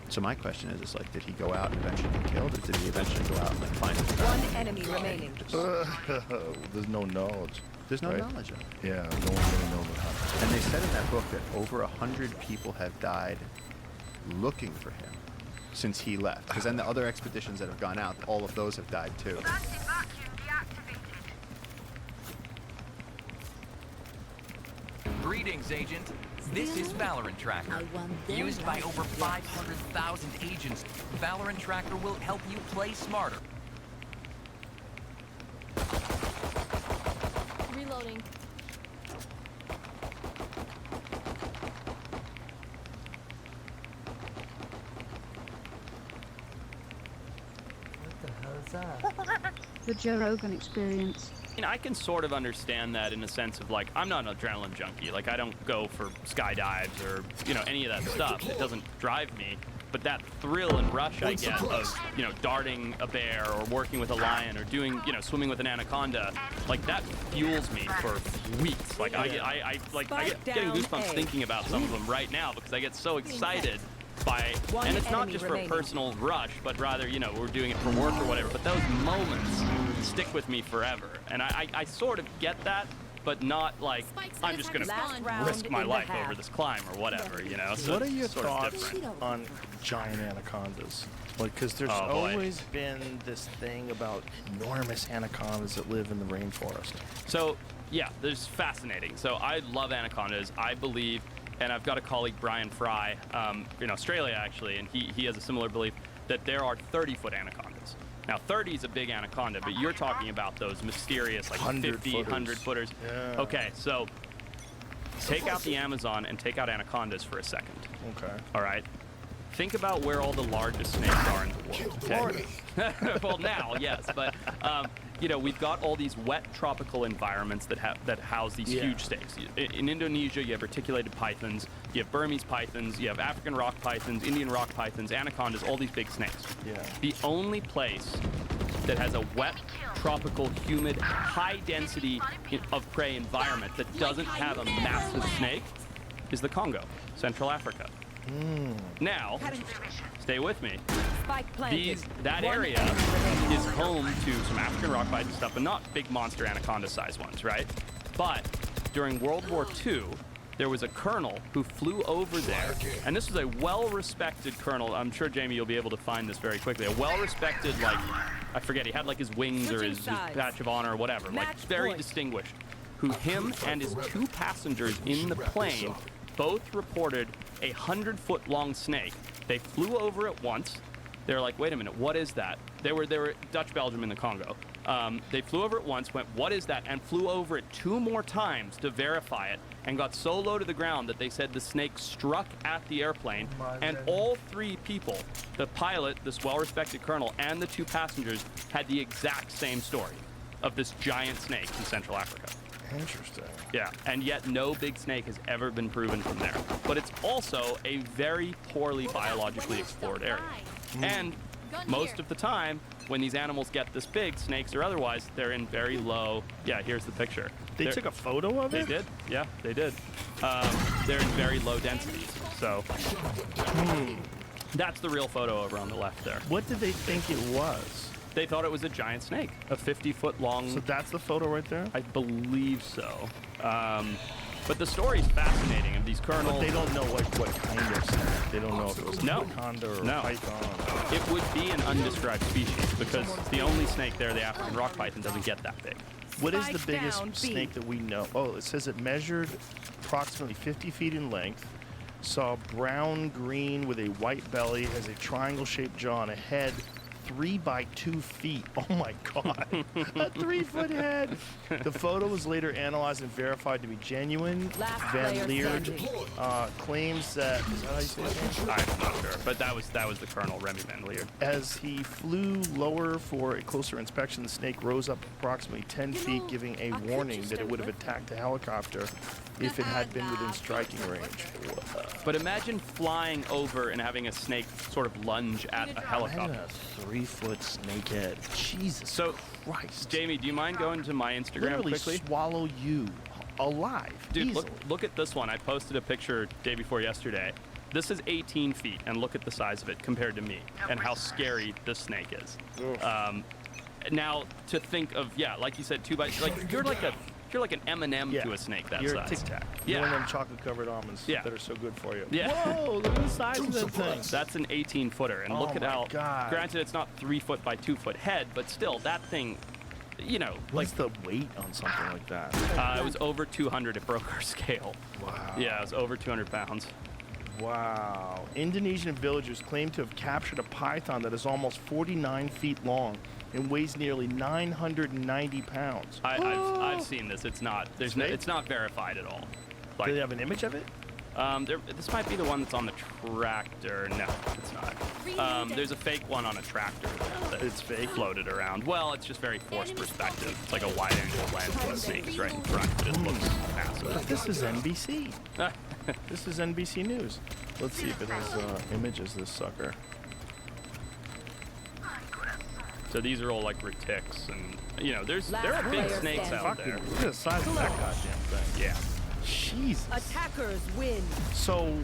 So my question is did he go out and eventually get killed, or did he eventually go out and find his one enemy remaining? There's no knowledge. There's no knowledge of it. Yeah, no one's gonna know what happened. And they said in that book that over 100 people have died looking for him since he left. Because then the other expeditions that have gone out, all of those have died too. Greetings, Agent. This is Valorant Tracker. Used by over 500,000 agents, Valorant Tracker will help you play smarter. Reloading. What the hell is that? The Joe Rogan Experience. I can sort of understand that in the sense of I'm not an adrenaline junkie. I don't go for skydives or any of that stuff. It doesn't drive me. but that thrill and rush I get of, you know, darting a bear or working with a lion or doing, you know, swimming with an anaconda, like that fuels me for weeks. Like I get getting goosebumps thinking about some of them right now because I get so excited by, and it's not just for a personal rush, but rather, you know, we're doing it for work or whatever, but those moments stick with me forever. And I sort of get that, but not like, I'm just going to risk my life over this climb or whatever, you know? So what are your sort of thoughts different. on giant anacondas? Like, because there's Oh, boy. always been this thing about enormous anacondas that live in the rainforest. So, yeah, there's fascinating. So I love anacondas. I believe, and I've got a colleague, Brian Fry, in Australia actually, and he has a similar belief that there are 30-foot anacondas. Now, 30 is a big anaconda, but you're talking about those mysterious, like 50, 100-footers. Yeah. Okay, so take out the Amazon and take out anacondas for a second. Okay. All right? Think about where all the largest snakes are in the world. Okay? Well, now, yes, but you know, we've got all these wet tropical environments that house these huge snakes. In Indonesia, you have reticulated pythons, you have Burmese pythons, you have African rock pythons, Indian rock pythons, anacondas, all these big snakes. Yeah. The only place that has a wet, tropical, humid, high density of prey environment that doesn't have a massive snake is the Congo, Central Africa. Now, stay with me. That area is home to some African rock python stuff, but not big monster anaconda-sized ones, right? But during World War II, there was a colonel who flew over there, and this was a well-respected colonel. I'm sure, Jamie, you'll be able to find this very quickly. A well-respected, like, I forget, he had like his wings or his patch of honor or whatever, like very distinguished, who him and his 2 passengers in the plane both reported a 100-foot long snake. They flew over it once. They were like, wait a minute, what is that? They were Dutch-Belgium in the Congo. They flew over it once, went, what is that? And flew over it 2 more times to verify it and got so low to the ground that they said the snake struck at the airplane. And all 3 people, the pilot, this well-respected colonel, and the 2 passengers had the exact same story of this giant snake in Central Africa. Interesting. Yeah, and yet no big snake has ever been proven from there. But it's also a very poorly biologically explored area. And most of the time, when these animals get this big, snakes or otherwise, they're in very low. Yeah, here's the picture. They took a photo of it? They did. Yeah, they did. They're in very low densities. So that's the real photo over on the left there. What did they think it was? They thought it was a giant snake, a 50-foot long. So that's the photo right there? I believe so. But the story's fascinating of these colonels. But they don't know like what kind of snake. They don't know if it was an anaconda or a python. It would be an undescribed species because the only snake there, the African rock python, doesn't get that big. What is the biggest snake that we know? Oh, it says it measured approximately 50 feet in length, saw brown-green with a white belly, has a triangle-shaped jaw and a head 3 by 2 feet. Oh my God, a 3-foot head. The photo was later analyzed and verified to be genuine. Van Leerd claims that, is that how you say his name? I'm not sure, but that was the Colonel, Remy Van Leerd. As he flew lower for a closer inspection, the snake rose up approximately 10 feet, giving a warning that it would have attacked a helicopter if it had been within striking range. But imagine flying over and having a snake sort of lunge at a helicopter. A 3-foot snakehead. Jesus Christ. Jamie, do you mind going to my Instagram Literally quickly? Swallow you alive. Dude, look at this one. I posted a picture day before yesterday. This is 18 feet, and look at the size of it compared to me and how scary this snake is. Now, to think of, like you said, 2 by, like you're like an M&M to a snake that You're size. a Tic Tac. Yeah. You're one of them chocolate-covered almonds that are so good for you. Yeah. Whoa, look at the size of that thing. That's an 18-footer, and look at how. God. Granted, it's not 3-foot by 2-foot head, but still, that thing, you know, What's the weight on something like that? it was over 200. It broke our scale. Wow. Yeah, it was over 200 pounds. Wow. Indonesian villagers claim to have captured a python that is almost 49 feet long and weighs nearly 990 pounds. I've seen this. It's not. It's not verified at all. Do they have an image of it? This might be the one that's on the tractor. No, it's not. There's a fake one on a tractor that it's fake? Floated around. Well, it's just very forced perspective. It's like a wide-angle lens with snakes right in front, but it looks massive. But this is NBC. This is NBC News. Let's see if it has images, this sucker. So these are all like retics, and you know, there are big snakes out there. Look at the size of that goddamn thing. Yeah. Jesus. Attackers win. So,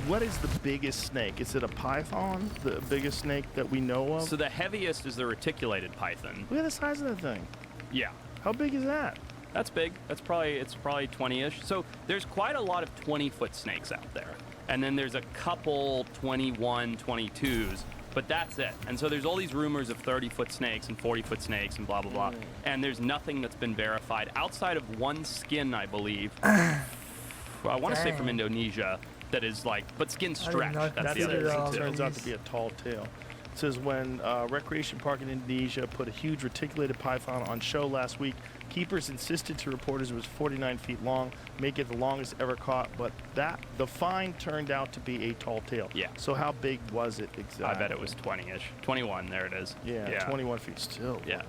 what is the biggest snake? Is it a python, the biggest snake that we know of? So the heaviest is the reticulated python. Look at the size of that thing. Yeah. How big is that? That's big. It's probably 20-ish. So there's quite a lot of 20-foot snakes out there. And then there's a couple 21, 22s, but that's it. And so there's all these rumors of 30-foot snakes and 40-foot snakes and blah, blah, blah. And there's nothing that's been verified outside of one skin, I believe. I want to say from Indonesia that is like, but skin stretch. That's the other thing too. Turns out to be a tall tail. It says when Recreation Park in Indonesia put a huge reticulated python on show last week, keepers insisted to reporters it was 49 feet long, make it the longest ever caught, but the find turned out to be a tall tail. Yeah. So how big was it exactly? I bet it was 20-ish. 21, there it is. Yeah, 21 feet still. Yeah.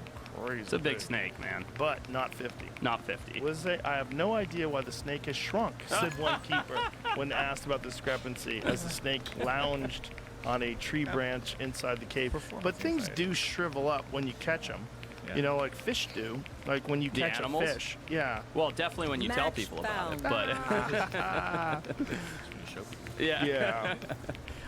Crazy. It's a big snake, man. But not 50. Not 50. I have no idea why the snake has shrunk, said one keeper when asked about the discrepancy as the snake lounged on a tree branch inside the cave. But things do shrivel up when you catch them. Yeah. You know, like fish do. Like when you The catch animals? a fish. Yeah. Well, definitely when you tell people about it, but yeah. Yeah.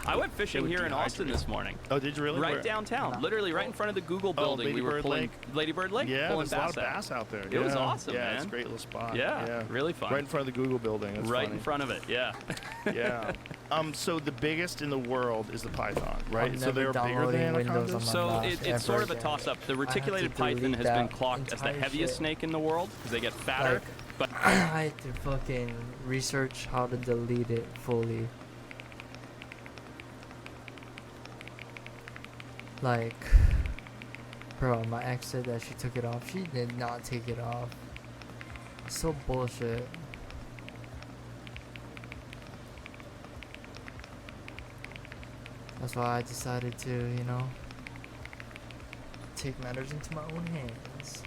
I went fishing here in Austin this morning. Oh, did you really? Right Where? downtown, literally right in front of the Google building. Lady We were Bird pulling Lake? Lady Bird Lake. Yeah, pulling there's a lot of bass out there. It was awesome, yeah, man. it's a great little spot. Yeah, really fun. Right in front of the Google building. That's Right funny. in front of it. Yeah. Yeah. So the biggest in the world is the python, right? I'm So they're never bigger than downloading Windows anacondas. on my So Mac it's sort of a ever toss-up. The again. I have to reticulated python delete has been that clocked as the entire heaviest shit. snake in the world because they get fatter. Like, But I had to fucking research how to delete it fully. Like, bro, my ex said that she took it off. She did not take it off. It's so bullshit. That's why I decided to, you know, take matters into my own hands.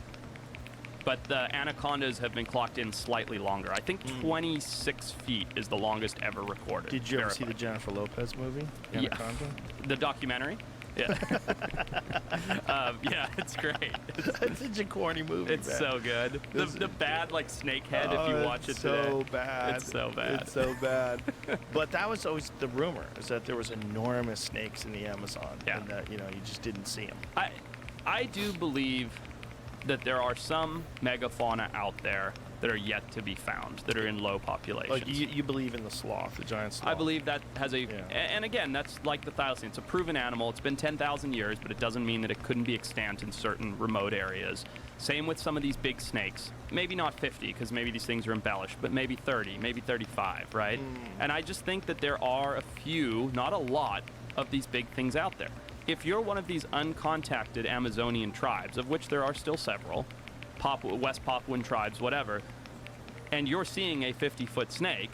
But the anacondas have been clocked in slightly longer. I think 26 feet is the longest ever recorded. Did you ever see the verified. Jennifer Lopez movie, Yeah. Anaconda? The documentary? Yeah. Yeah, it's great. It's such a corny movie. It's man. so good. The bad like snake head if you watch it so today. bad. It's so bad. It's so bad. But that was always the rumor, is that there was enormous snakes in the Amazon, and that you just didn't see them. I do believe that there are some megafauna out there that are yet to be found, that are in low populations. Like you believe in the sloth, the giant sloth. I believe that has and again, that's like the thylacine. It's a proven animal. It's been 10,000 years, but it doesn't mean that it couldn't be extant in certain remote areas. Same with some of these big snakes. Maybe not 50, because maybe these things are embellished, but maybe 30, maybe 35, right? And I just think that there are a few, not a lot, of these big things out there. If you're one of these uncontacted Amazonian tribes, of which there are still several, West Papuan tribes, whatever, and you're seeing a 50-foot snake,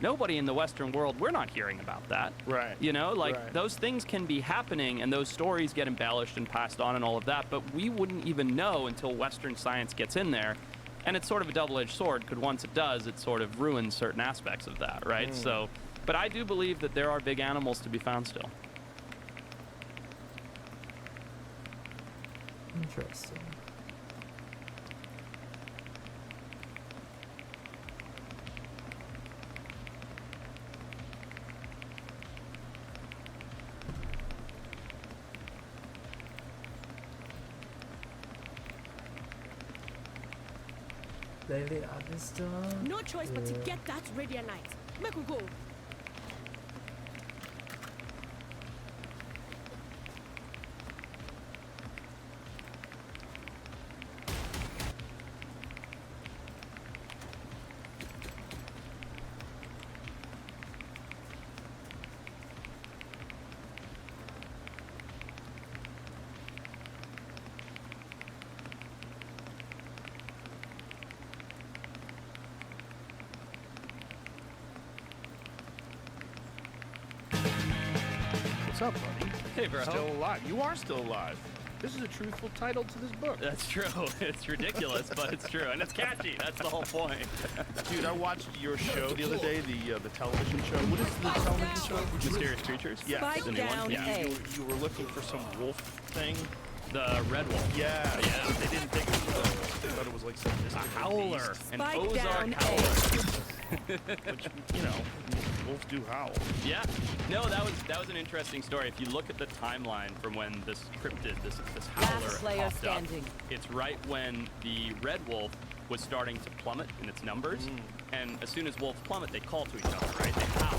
nobody in the Western world, we're not hearing about that. Right. You know, like Right. those things can be happening and those stories get embellished and passed on and all of that, but we wouldn't even know until Western science gets in there. And it's sort of a double-edged sword, because once it does, it sort of ruins certain aspects of that, right? So, but I do believe that there are big animals to be found still. Interesting. Lately, I've been still. No choice but to get that radianite. Make we go. up, buddy? Hey, bro. Still alive. You are still alive. This is a truthful title to this book. That's true. It's ridiculous, but it's true, and it's catchy. That's the whole point. Dude, I watched your show the other day, the television show. What is the television show? Mysterious Creatures? Yeah. Spike the new one. down Yeah. A. You were looking for some wolf thing. The red wolf. Yeah. But they didn't think it was. They thought it was like some mystical howler. beast. An Ozark howler. Which, you know, wolves do howl. Yeah. No, that was an interesting story. If you look at the timeline from when this cryptid, this howler player popped up, standing. it's right when the red wolf was starting to plummet in its numbers. And as soon as wolves plummet, they call to each other, right? They howl.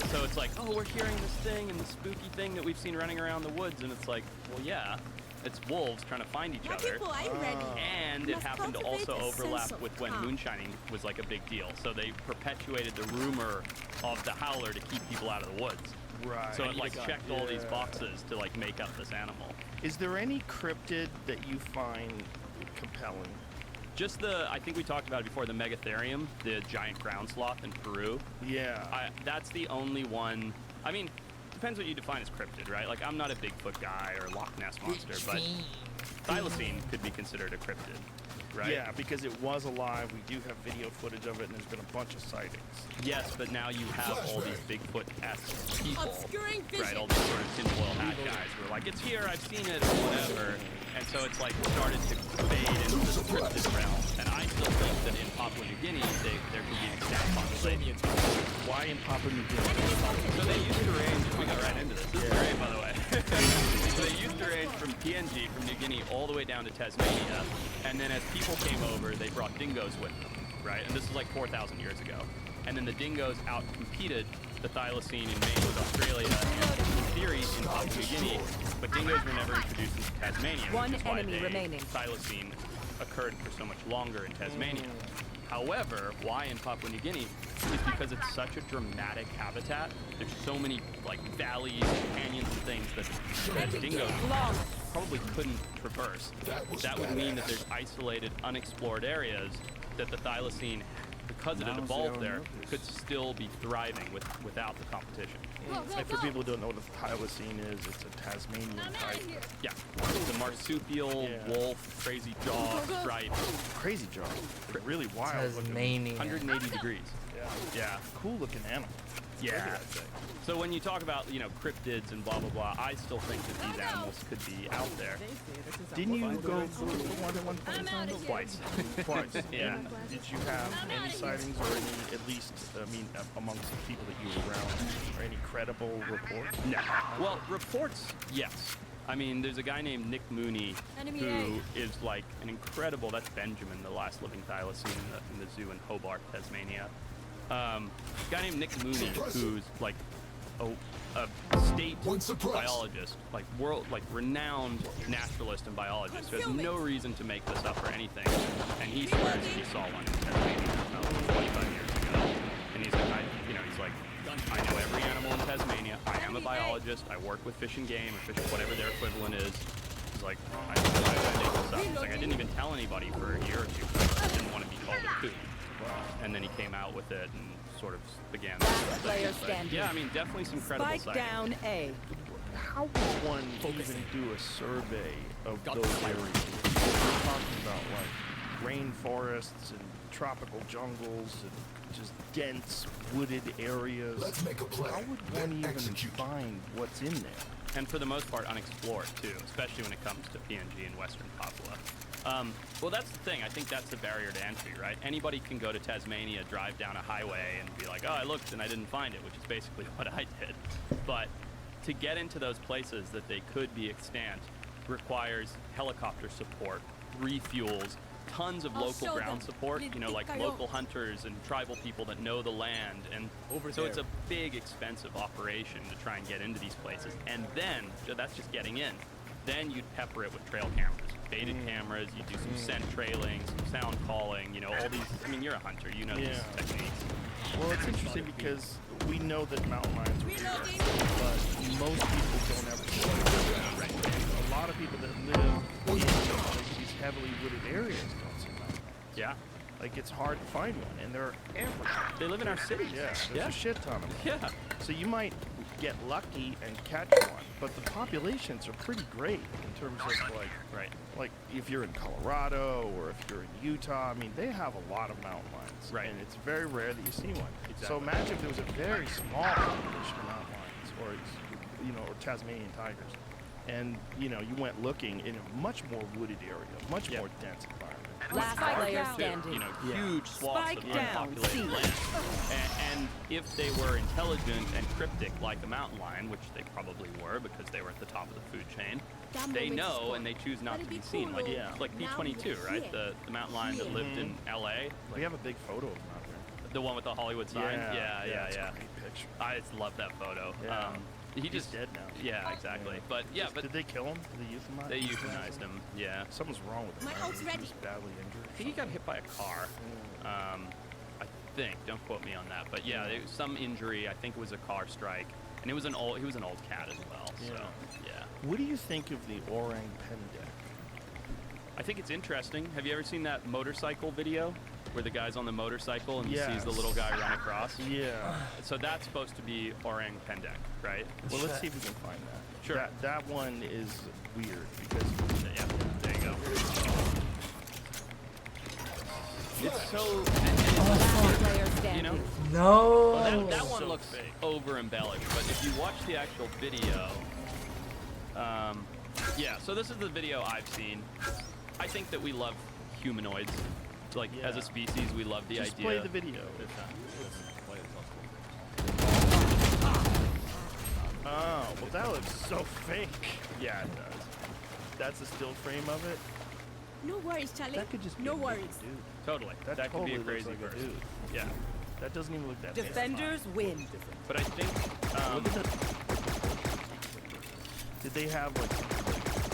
So it's like, oh, we're hearing this thing and the spooky thing that we've seen running around the woods. And it's like, well, yeah, it's wolves trying to find each other. And it happened to also overlap with when moonshining was like a big deal. So they perpetuated the rumor of the howler to keep people out of the woods. Right. So it like checked all these boxes to like make up this animal. Is there any cryptid that you find compelling? Just I think we talked about it before, the Megatherium, the giant ground sloth in Peru. Yeah. That's the only one. I mean, depends what you define as cryptid, right? Like, I'm not a Bigfoot guy or Loch Ness Monster, but thylacine could be considered a cryptid, right? Yeah, because it was alive. We do have video footage of it, and there's been a bunch of sightings. Yes, but now you have all these Bigfoot-esque people, Obscuring vision. right? All these sort of tinfoil hat guys who are like, it's here, I've seen it, or whatever. And so it's like started to fade into the cryptid realm. And I still think that in Papua New Guinea, there could be an extant population. Why in Papua New Guinea? So they used to range, we got right into this. This is great, by the way. So they used to range from PNG, from New Guinea, all the way down to Tasmania. And then as people came over, they brought dingoes with them, right? And this is like 4,000 years ago. And then the dingoes out-competed the thylacine in Maine with Australia, and in theory in Papua New Guinea, but dingoes were never introduced into Tasmania, One which is why enemy remaining. Thylacine occurred for so much longer in Tasmania. However, why in Papua New Guinea is because it's such a dramatic habitat. There's so many like valleys, canyons, and things that dingoes probably couldn't traverse. That would mean that there's isolated, unexplored areas that the thylacine, because it had evolved there, could still be thriving without the competition. And for people who don't know what a thylacine is, it's a Tasmanian tiger. Yeah, it's a marsupial, wolf, crazy jaw, stripe. Crazy jaw. Really wild. Tasmanian. 180 degrees. Yeah. Cool looking animal. Yeah. So when you talk about, cryptids and blah, blah, blah, I still think that these animals could be out there. Didn't you go to one point in time? Twice. Twice. Yeah. And did you have any sightings or any, at least, amongst the people that you were around, or any credible reports? No. Well, reports, yes. I mean, there's a guy named Nick Mooney who is like an incredible, that's Benjamin, the last living thylacine in the zoo in Hobart, Tasmania. A guy named Nick Mooney, who's like a state biologist, like renowned naturalist and biologist, who has no reason to make this up or anything. And he swears that he saw one in Tasmania about 25 years ago. And he's like, I know every animal in Tasmania. I am a biologist. I work with Fish and Game, or Fish, whatever their equivalent is. He's like, I make this up. He's like, I didn't even tell anybody for a year or two. I didn't want to be called a kook. And then he came out with it and sort of began. Yeah, I mean, definitely some credible Spike sightings. down A. How would one even do a survey of those areas? We're talking about like rainforests and tropical jungles and just dense wooded areas. Let's make a play. How would one even find what's in there? And for the most part, unexplored too, especially when it comes to PNG and Western Papua. Well, that's the thing. I think that's the barrier to entry, right? Anybody can go to Tasmania, drive down a highway, and be like, oh, I looked and I didn't find it, which is basically what I did. But to get into those places that they could be extant requires helicopter support, refuels, tons of local ground support, like local hunters and tribal people that know the land. And so it's a big, expensive operation to try and get into these places. And then, that's just getting in. Then you'd pepper it with trail cameras. Baited cameras, you do some scent trailing, some sound calling, all these. I mean, you're a hunter, you know these techniques. Well, it's interesting because we know that mountain lions are here, but most people don't ever see them. Right. A lot of people that live in these heavily wooded areas don't see mountain lions. Yeah. Like, it's hard to find one, and they're everywhere. They live in our cities. Yeah, there's a shit ton of them. Yeah. So you might get lucky and catch one. But the populations are pretty great in terms of like if you're in Colorado or if you're in Utah. I mean, they have a lot of mountain lions, Right. and it's very rare that you see one. Exactly. So imagine if there was a very small population of mountain lions, or Tasmanian tigers, and you went looking in a much more wooded area, much more dense environment. Last player standing. Huge swaths Spike of down, unpopulated C. land. And if they were intelligent and cryptic like a mountain lion, which they probably were because they were at the top of the food chain, That they moment is know gone. and they choose not Let to it be be seen. Like, cool. like Now P-22, you're right? here. The mountain lion that lived in L.A. We have a big photo of them out there. The one with the Hollywood sign? Yeah, Yeah. it's a great picture. I just love that photo. Yeah. He He's just dead now. Yeah, exactly. But yeah, but did they kill him? Did they euthanize? They euthanized him. Yeah. Something's wrong with him. My right? ult's He ready. was badly injured. I think he got hit by a car. I think. Don't quote me on that. But yeah, there was some injury. I think it was a car strike, and he was an old cat as well. So yeah. What do you think of the orang pendek? I think it's interesting. Have you ever seen that motorcycle video where the guy's on the motorcycle and he sees the little guy run across? Yeah. So that's supposed to be orang pendek, right? Well, let's see if we can find that. Sure. That one is weird because yeah, there you go. It's so. You know? No. Well, that one looks over embellished, but if you watch the actual video, yeah. So this is the video I've seen. I think that we love humanoids. Like as a species, we love the Just idea. play the video. Oh, well that looks so fake. Yeah, it does. That's a still frame of it. No worries, Charlie. That could just be no a naked worries. dude. Totally. That totally could be a looks crazy like a person. dude. Yeah. That doesn't even look that Defenders win. But I think. Look at did they have like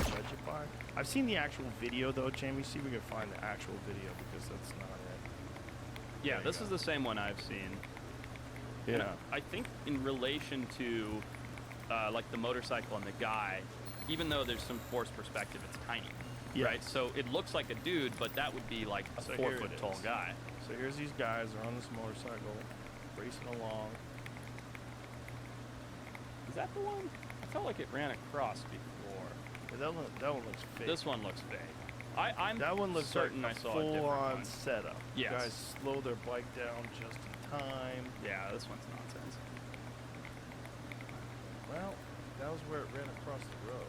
judge it by? I've seen the actual video though, Jamie. See if we can find the actual video because that's not it. Yeah, this is the same one I've seen. Yeah. And I think in relation to like the motorcycle and the guy, even though there's some forced perspective, it's tiny. Yeah. Right? So it looks like a dude, but that would be like a So 4 here foot it tall is. guy. So here's these guys. They're on this motorcycle, racing along. Is that the one? I felt like it ran across before. Yeah, that one looks fake. This one looks fake. I'm that one looks certain like I saw a different full-on one. setup. Yes. The guys slow their bike down just in time. Yeah, this one's nonsense. Well, that was where it ran across the road.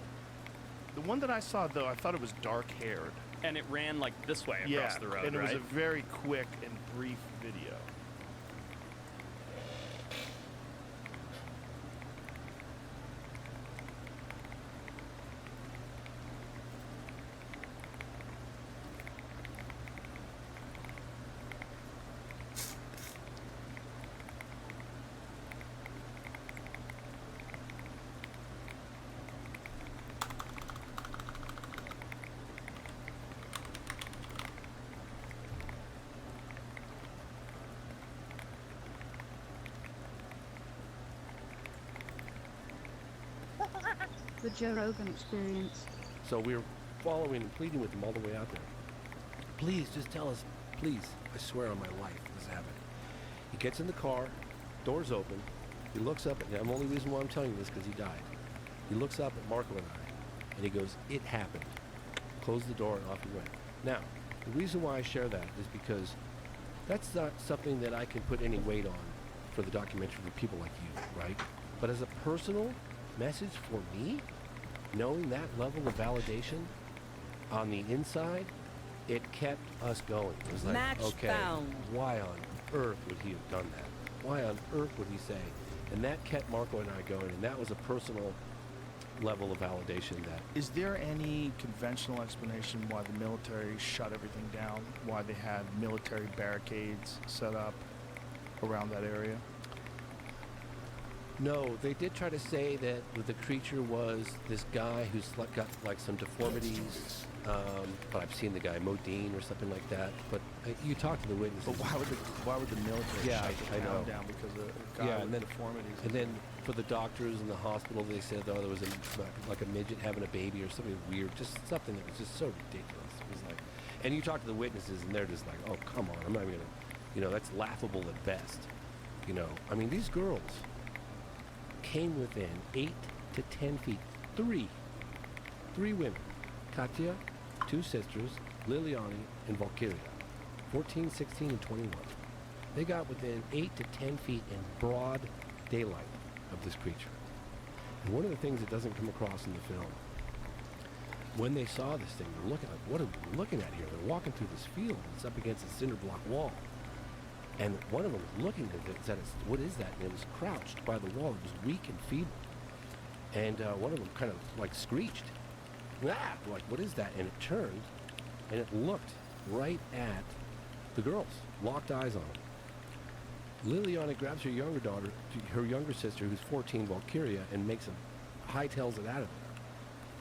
The one that I saw, though, I thought it was dark-haired. And it ran like this way across the road, and it was right? a very quick and brief video. The Joe Rogan Experience. So we were following and pleading with him all the way out there. Please, just tell us, please. I swear on my life, this is happening. He gets in the car, doors open. He looks up, and the only reason why I'm telling you this is because he died. He looks up at Marco and I, and he goes, "It happened." Closed the door, and off he went. Now, the reason why I share that is because that's not something that I can put any weight on for the documentary for people like you, right? But as a personal message for me, knowing that level of validation on the inside, it kept us going. It was like, Match okay, found. why on earth would he have done that? Why on earth would he say? And that kept Marco and I going, and that was a personal level of validation that Is there any conventional explanation why the military shut everything down? Why they had military barricades set up around that area? No, they did try to say that the creature was this guy who's got like some deformities, but I've seen the guy, Modine or something like that. But you talk to the witnesses. But why would the military Yeah, shut I the town know. down because of a guy Yeah, with and then deformities? And then for the doctors in the hospital, they said, oh, there was like a midget having a baby or something weird, just something that was just so ridiculous. It was like, and you talk to the witnesses, and they're just like, oh, come on, I'm not even gonna, that's laughable at best. I mean, these girls came within 8 to 10 feet. Three women. Katya, 2 sisters, Liliani, and Valkyria. 14, 16, and 21. They got within 8 to 10 feet in broad daylight of this creature. And one of the things that doesn't come across in the film, when they saw this thing, they're looking like, what are we looking at here? They're walking through this field. It's up against a cinder block wall. And one of them was looking at it, said, what is that? And it was crouched by the wall. It was weak and feeble. And one of them kind of like screeched. Like, what is that? And it turned, and it looked right at the girls, locked eyes on them. Liliana grabs her younger daughter, her younger sister, who's 14, Valkyria, and hightails it out of there.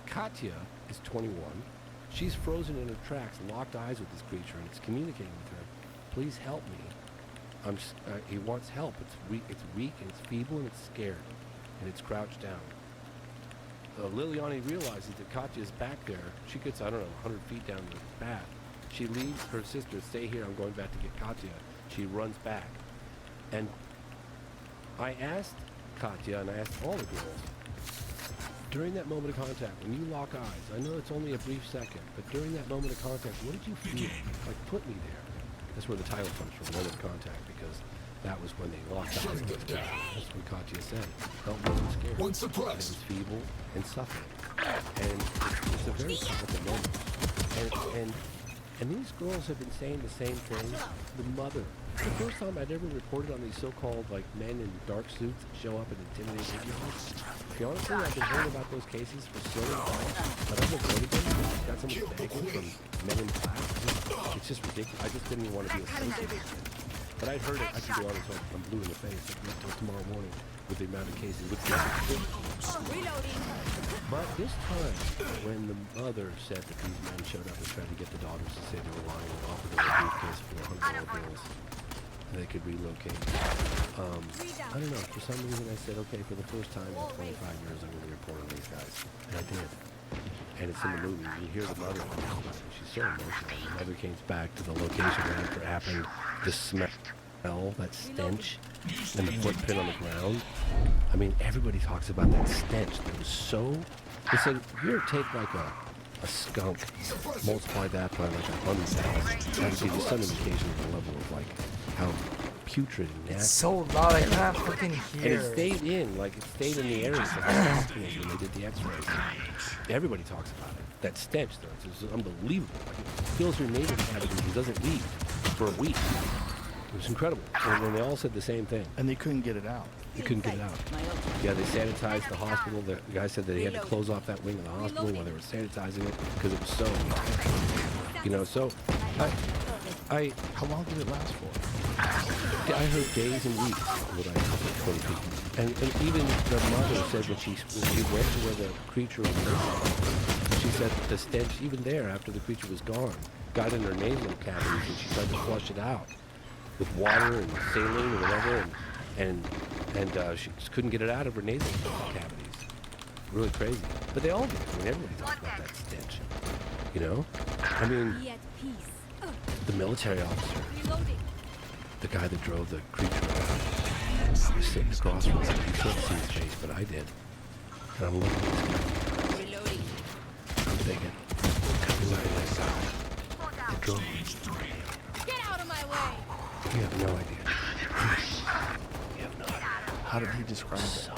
Katya is 21. She's frozen in her tracks, locked eyes with this creature, and it's communicating with her. Please help me. He wants help. It's weak, and it's feeble, and it's scared, and it's crouched down. Liliani realizes that Katya is back there. She gets, 100 feet down the path. She leaves her sister, stay here, I'm going back to get Katya. She runs back. And I asked Katya, and I asked all the girls, during that moment of contact, when you lock eyes, I know it's only a brief second, but during that moment of contact, what did you feel? Like, put me there. That's where the title comes from, moment of contact, because that was when they locked eyes. That's what Katya said. Felt really scared. One suppressed. It was feeble and suffering. And it's a very powerful moment. And these girls have been saying the same thing. The mother. The first time I'd ever reported on these so-called like men in dark suits that show up and intimidate videos. To be honest with you, I've been hearing about those cases for so long, but I've avoided them. Got someone begging from men in black. It's just ridiculous. I just didn't even want to be associated with it. But I'd heard it. I can be honest, I'm blue in the face until tomorrow morning with the amount of cases. Reloading. But this time, when the mother said that these men showed up and tried to get the daughters to say they were lying and offered them a briefcase for $100 bills, and they could relocate. I don't know. For some reason, I said, okay, for the first time in 25 years, I'm going to report on these guys, and I did. And it's in the movie. You hear the mother talk about it. She's so emotional. The mother came back to the location where after it happened. The smell, that stench, and the footprint on the ground. I mean, everybody talks about that stench. That was so. They said, here, take like a skunk, multiply that by like 100,000. That would give you some indication of the level of like how putrid and nasty. It's so loud, I can't fucking hear. And it stayed in the area for when they did the x-rays. Everybody talks about it. That stench, though, it's unbelievable. Like, it fills your nasal cavities and doesn't leave for a week. It was incredible. And they all said the same thing. And they couldn't get it out. They couldn't get it out. Yeah, they sanitized the hospital. The guy said that he had to close off that wing of the hospital while they were sanitizing it because it was so, so how long did it last for? I heard days and weeks what I heard 20 people. And even the mother said when she went to where the creature was living, she said the stench, even there after the creature was gone, got in her nasal cavities and she tried to flush it out with water and saline or whatever, and she just couldn't get it out of her nasal cavities. Really crazy. But they all did. I mean, everybody talks about that stench. I mean, the military officer, the guy that drove the creature around, was sitting across from me. You can't see his face, but I did. And I'm looking at this guy. I'm thinking, coming right like that. It drove me. Get out of my way. You have no idea. You have no idea. How did he describe it?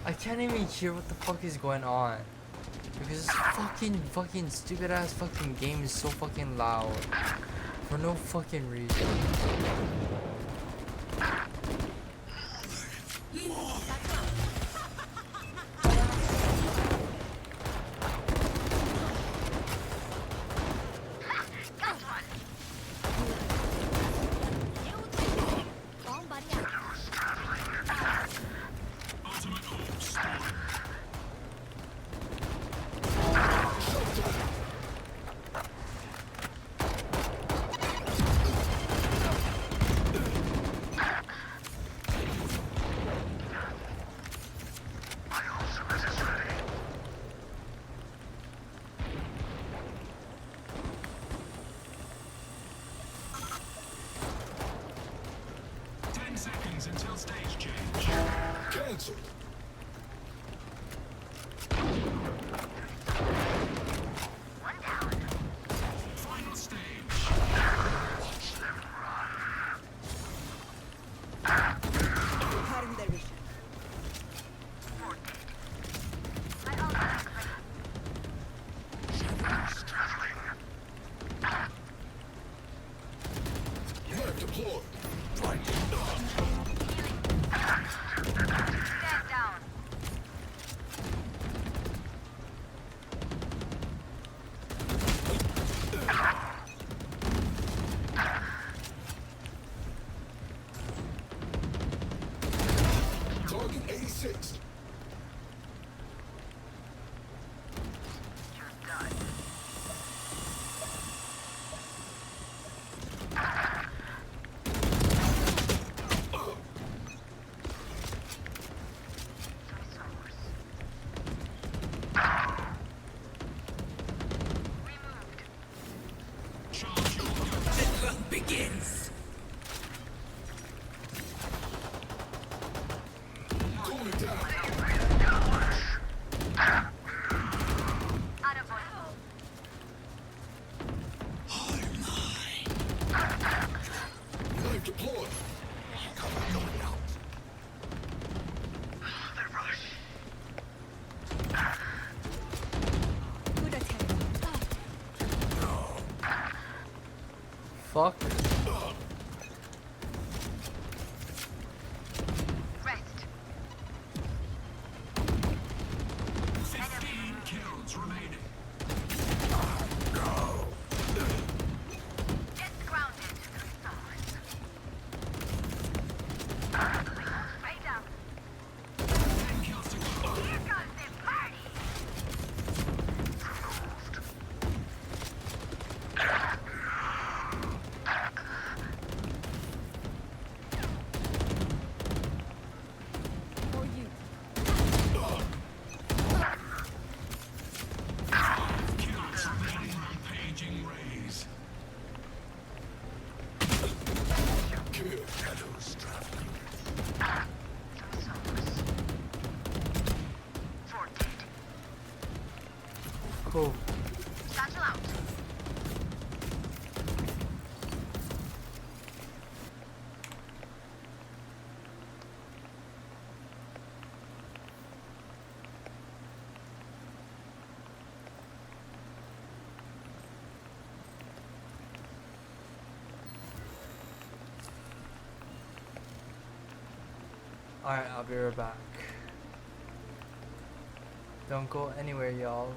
I can't even hear what the fuck is going on. Because this fucking stupid ass fucking game is so fucking loud. For no fucking reason. deployed. Cover going out. Fuck. Rest. 15 kills remaining. Go. Get grounded. Right down. 10 kills to go. Here comes the party. Kills remaining. Paging raise. Kill. Shadows traveling. Cool. Satchel out. Alright, I'll be right back. Don't go anywhere, y'all.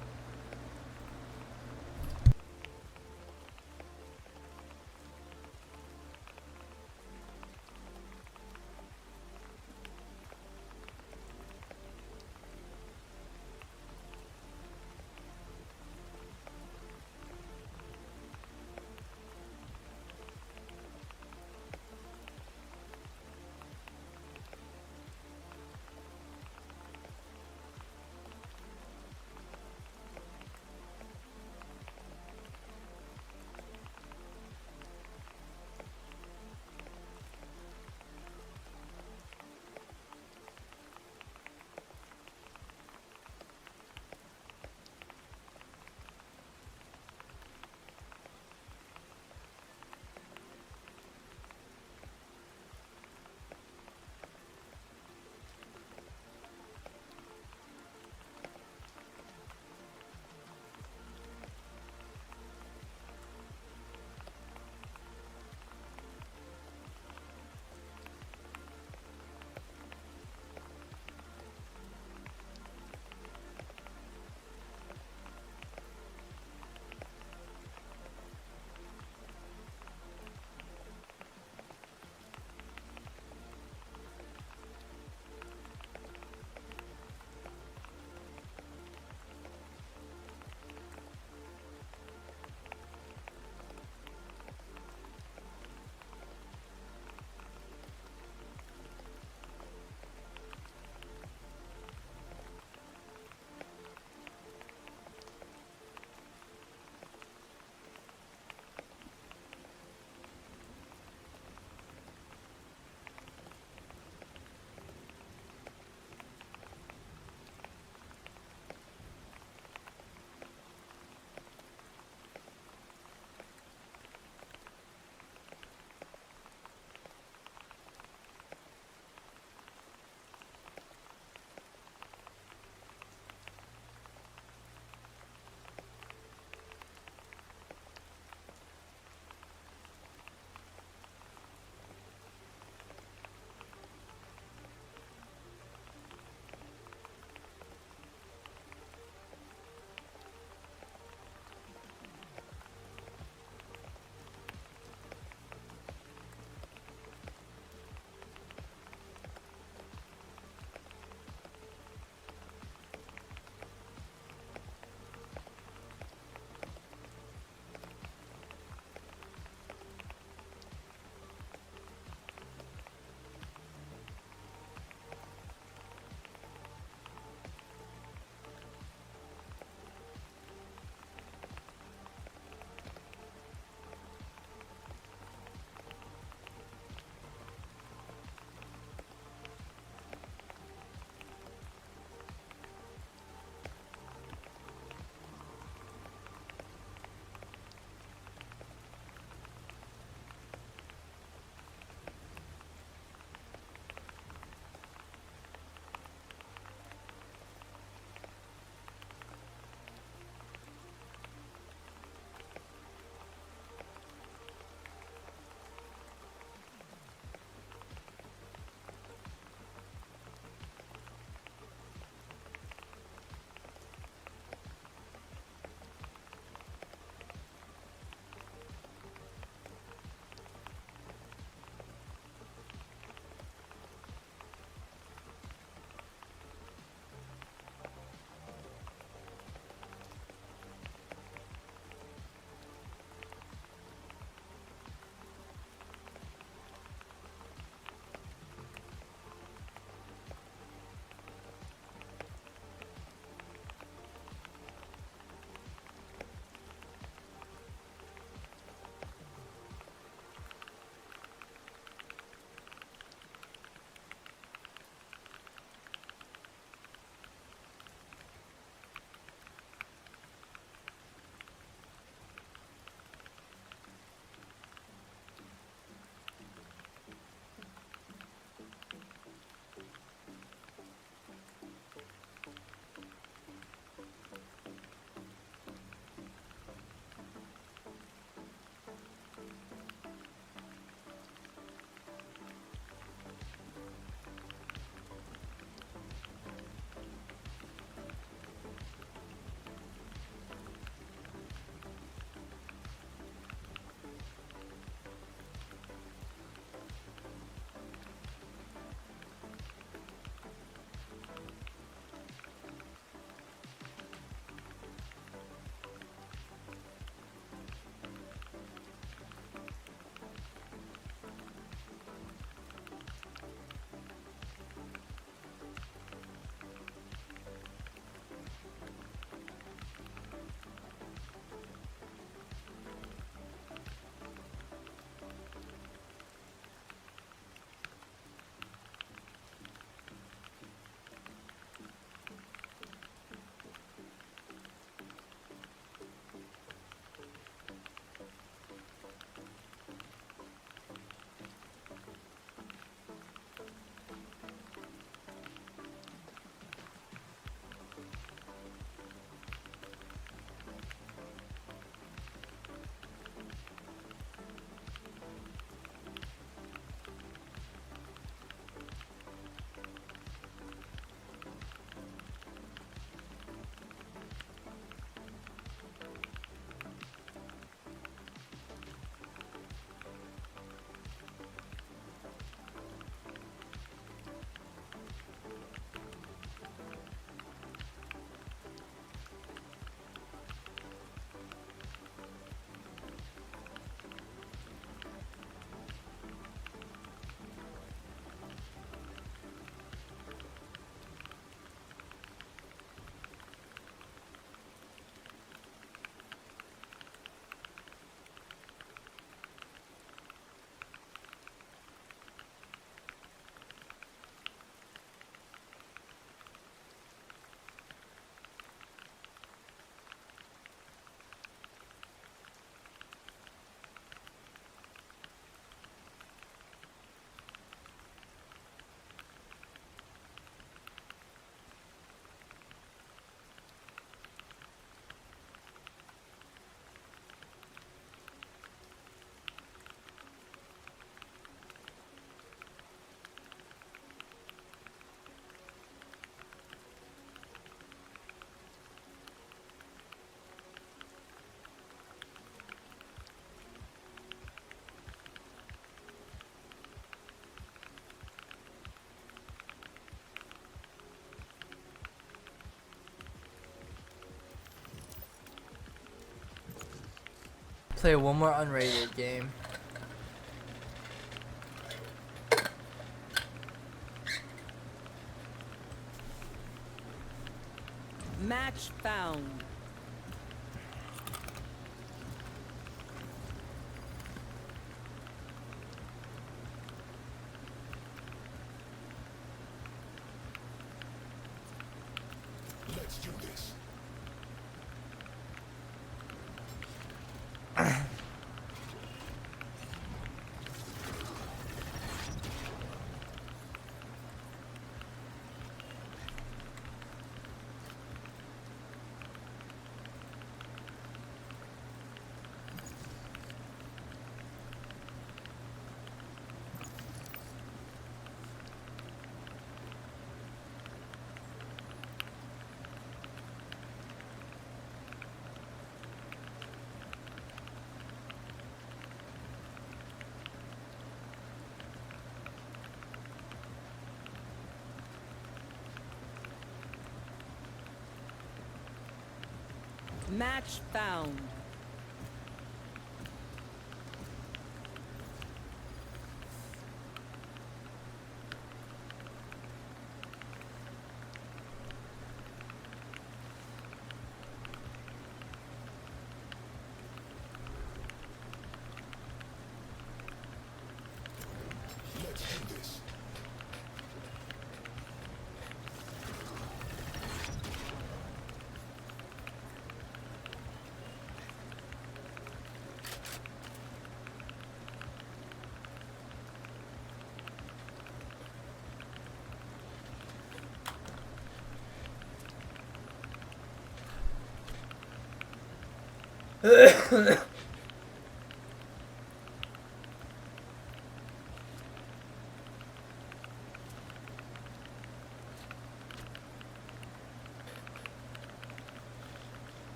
Play one more unrated game. Match found. Let's do this. Match found. Let's do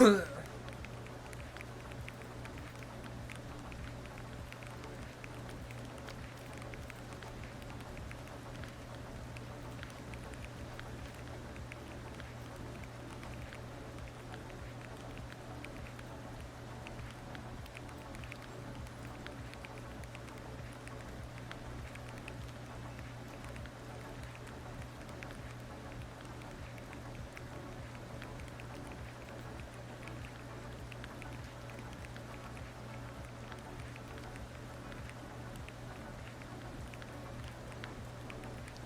this.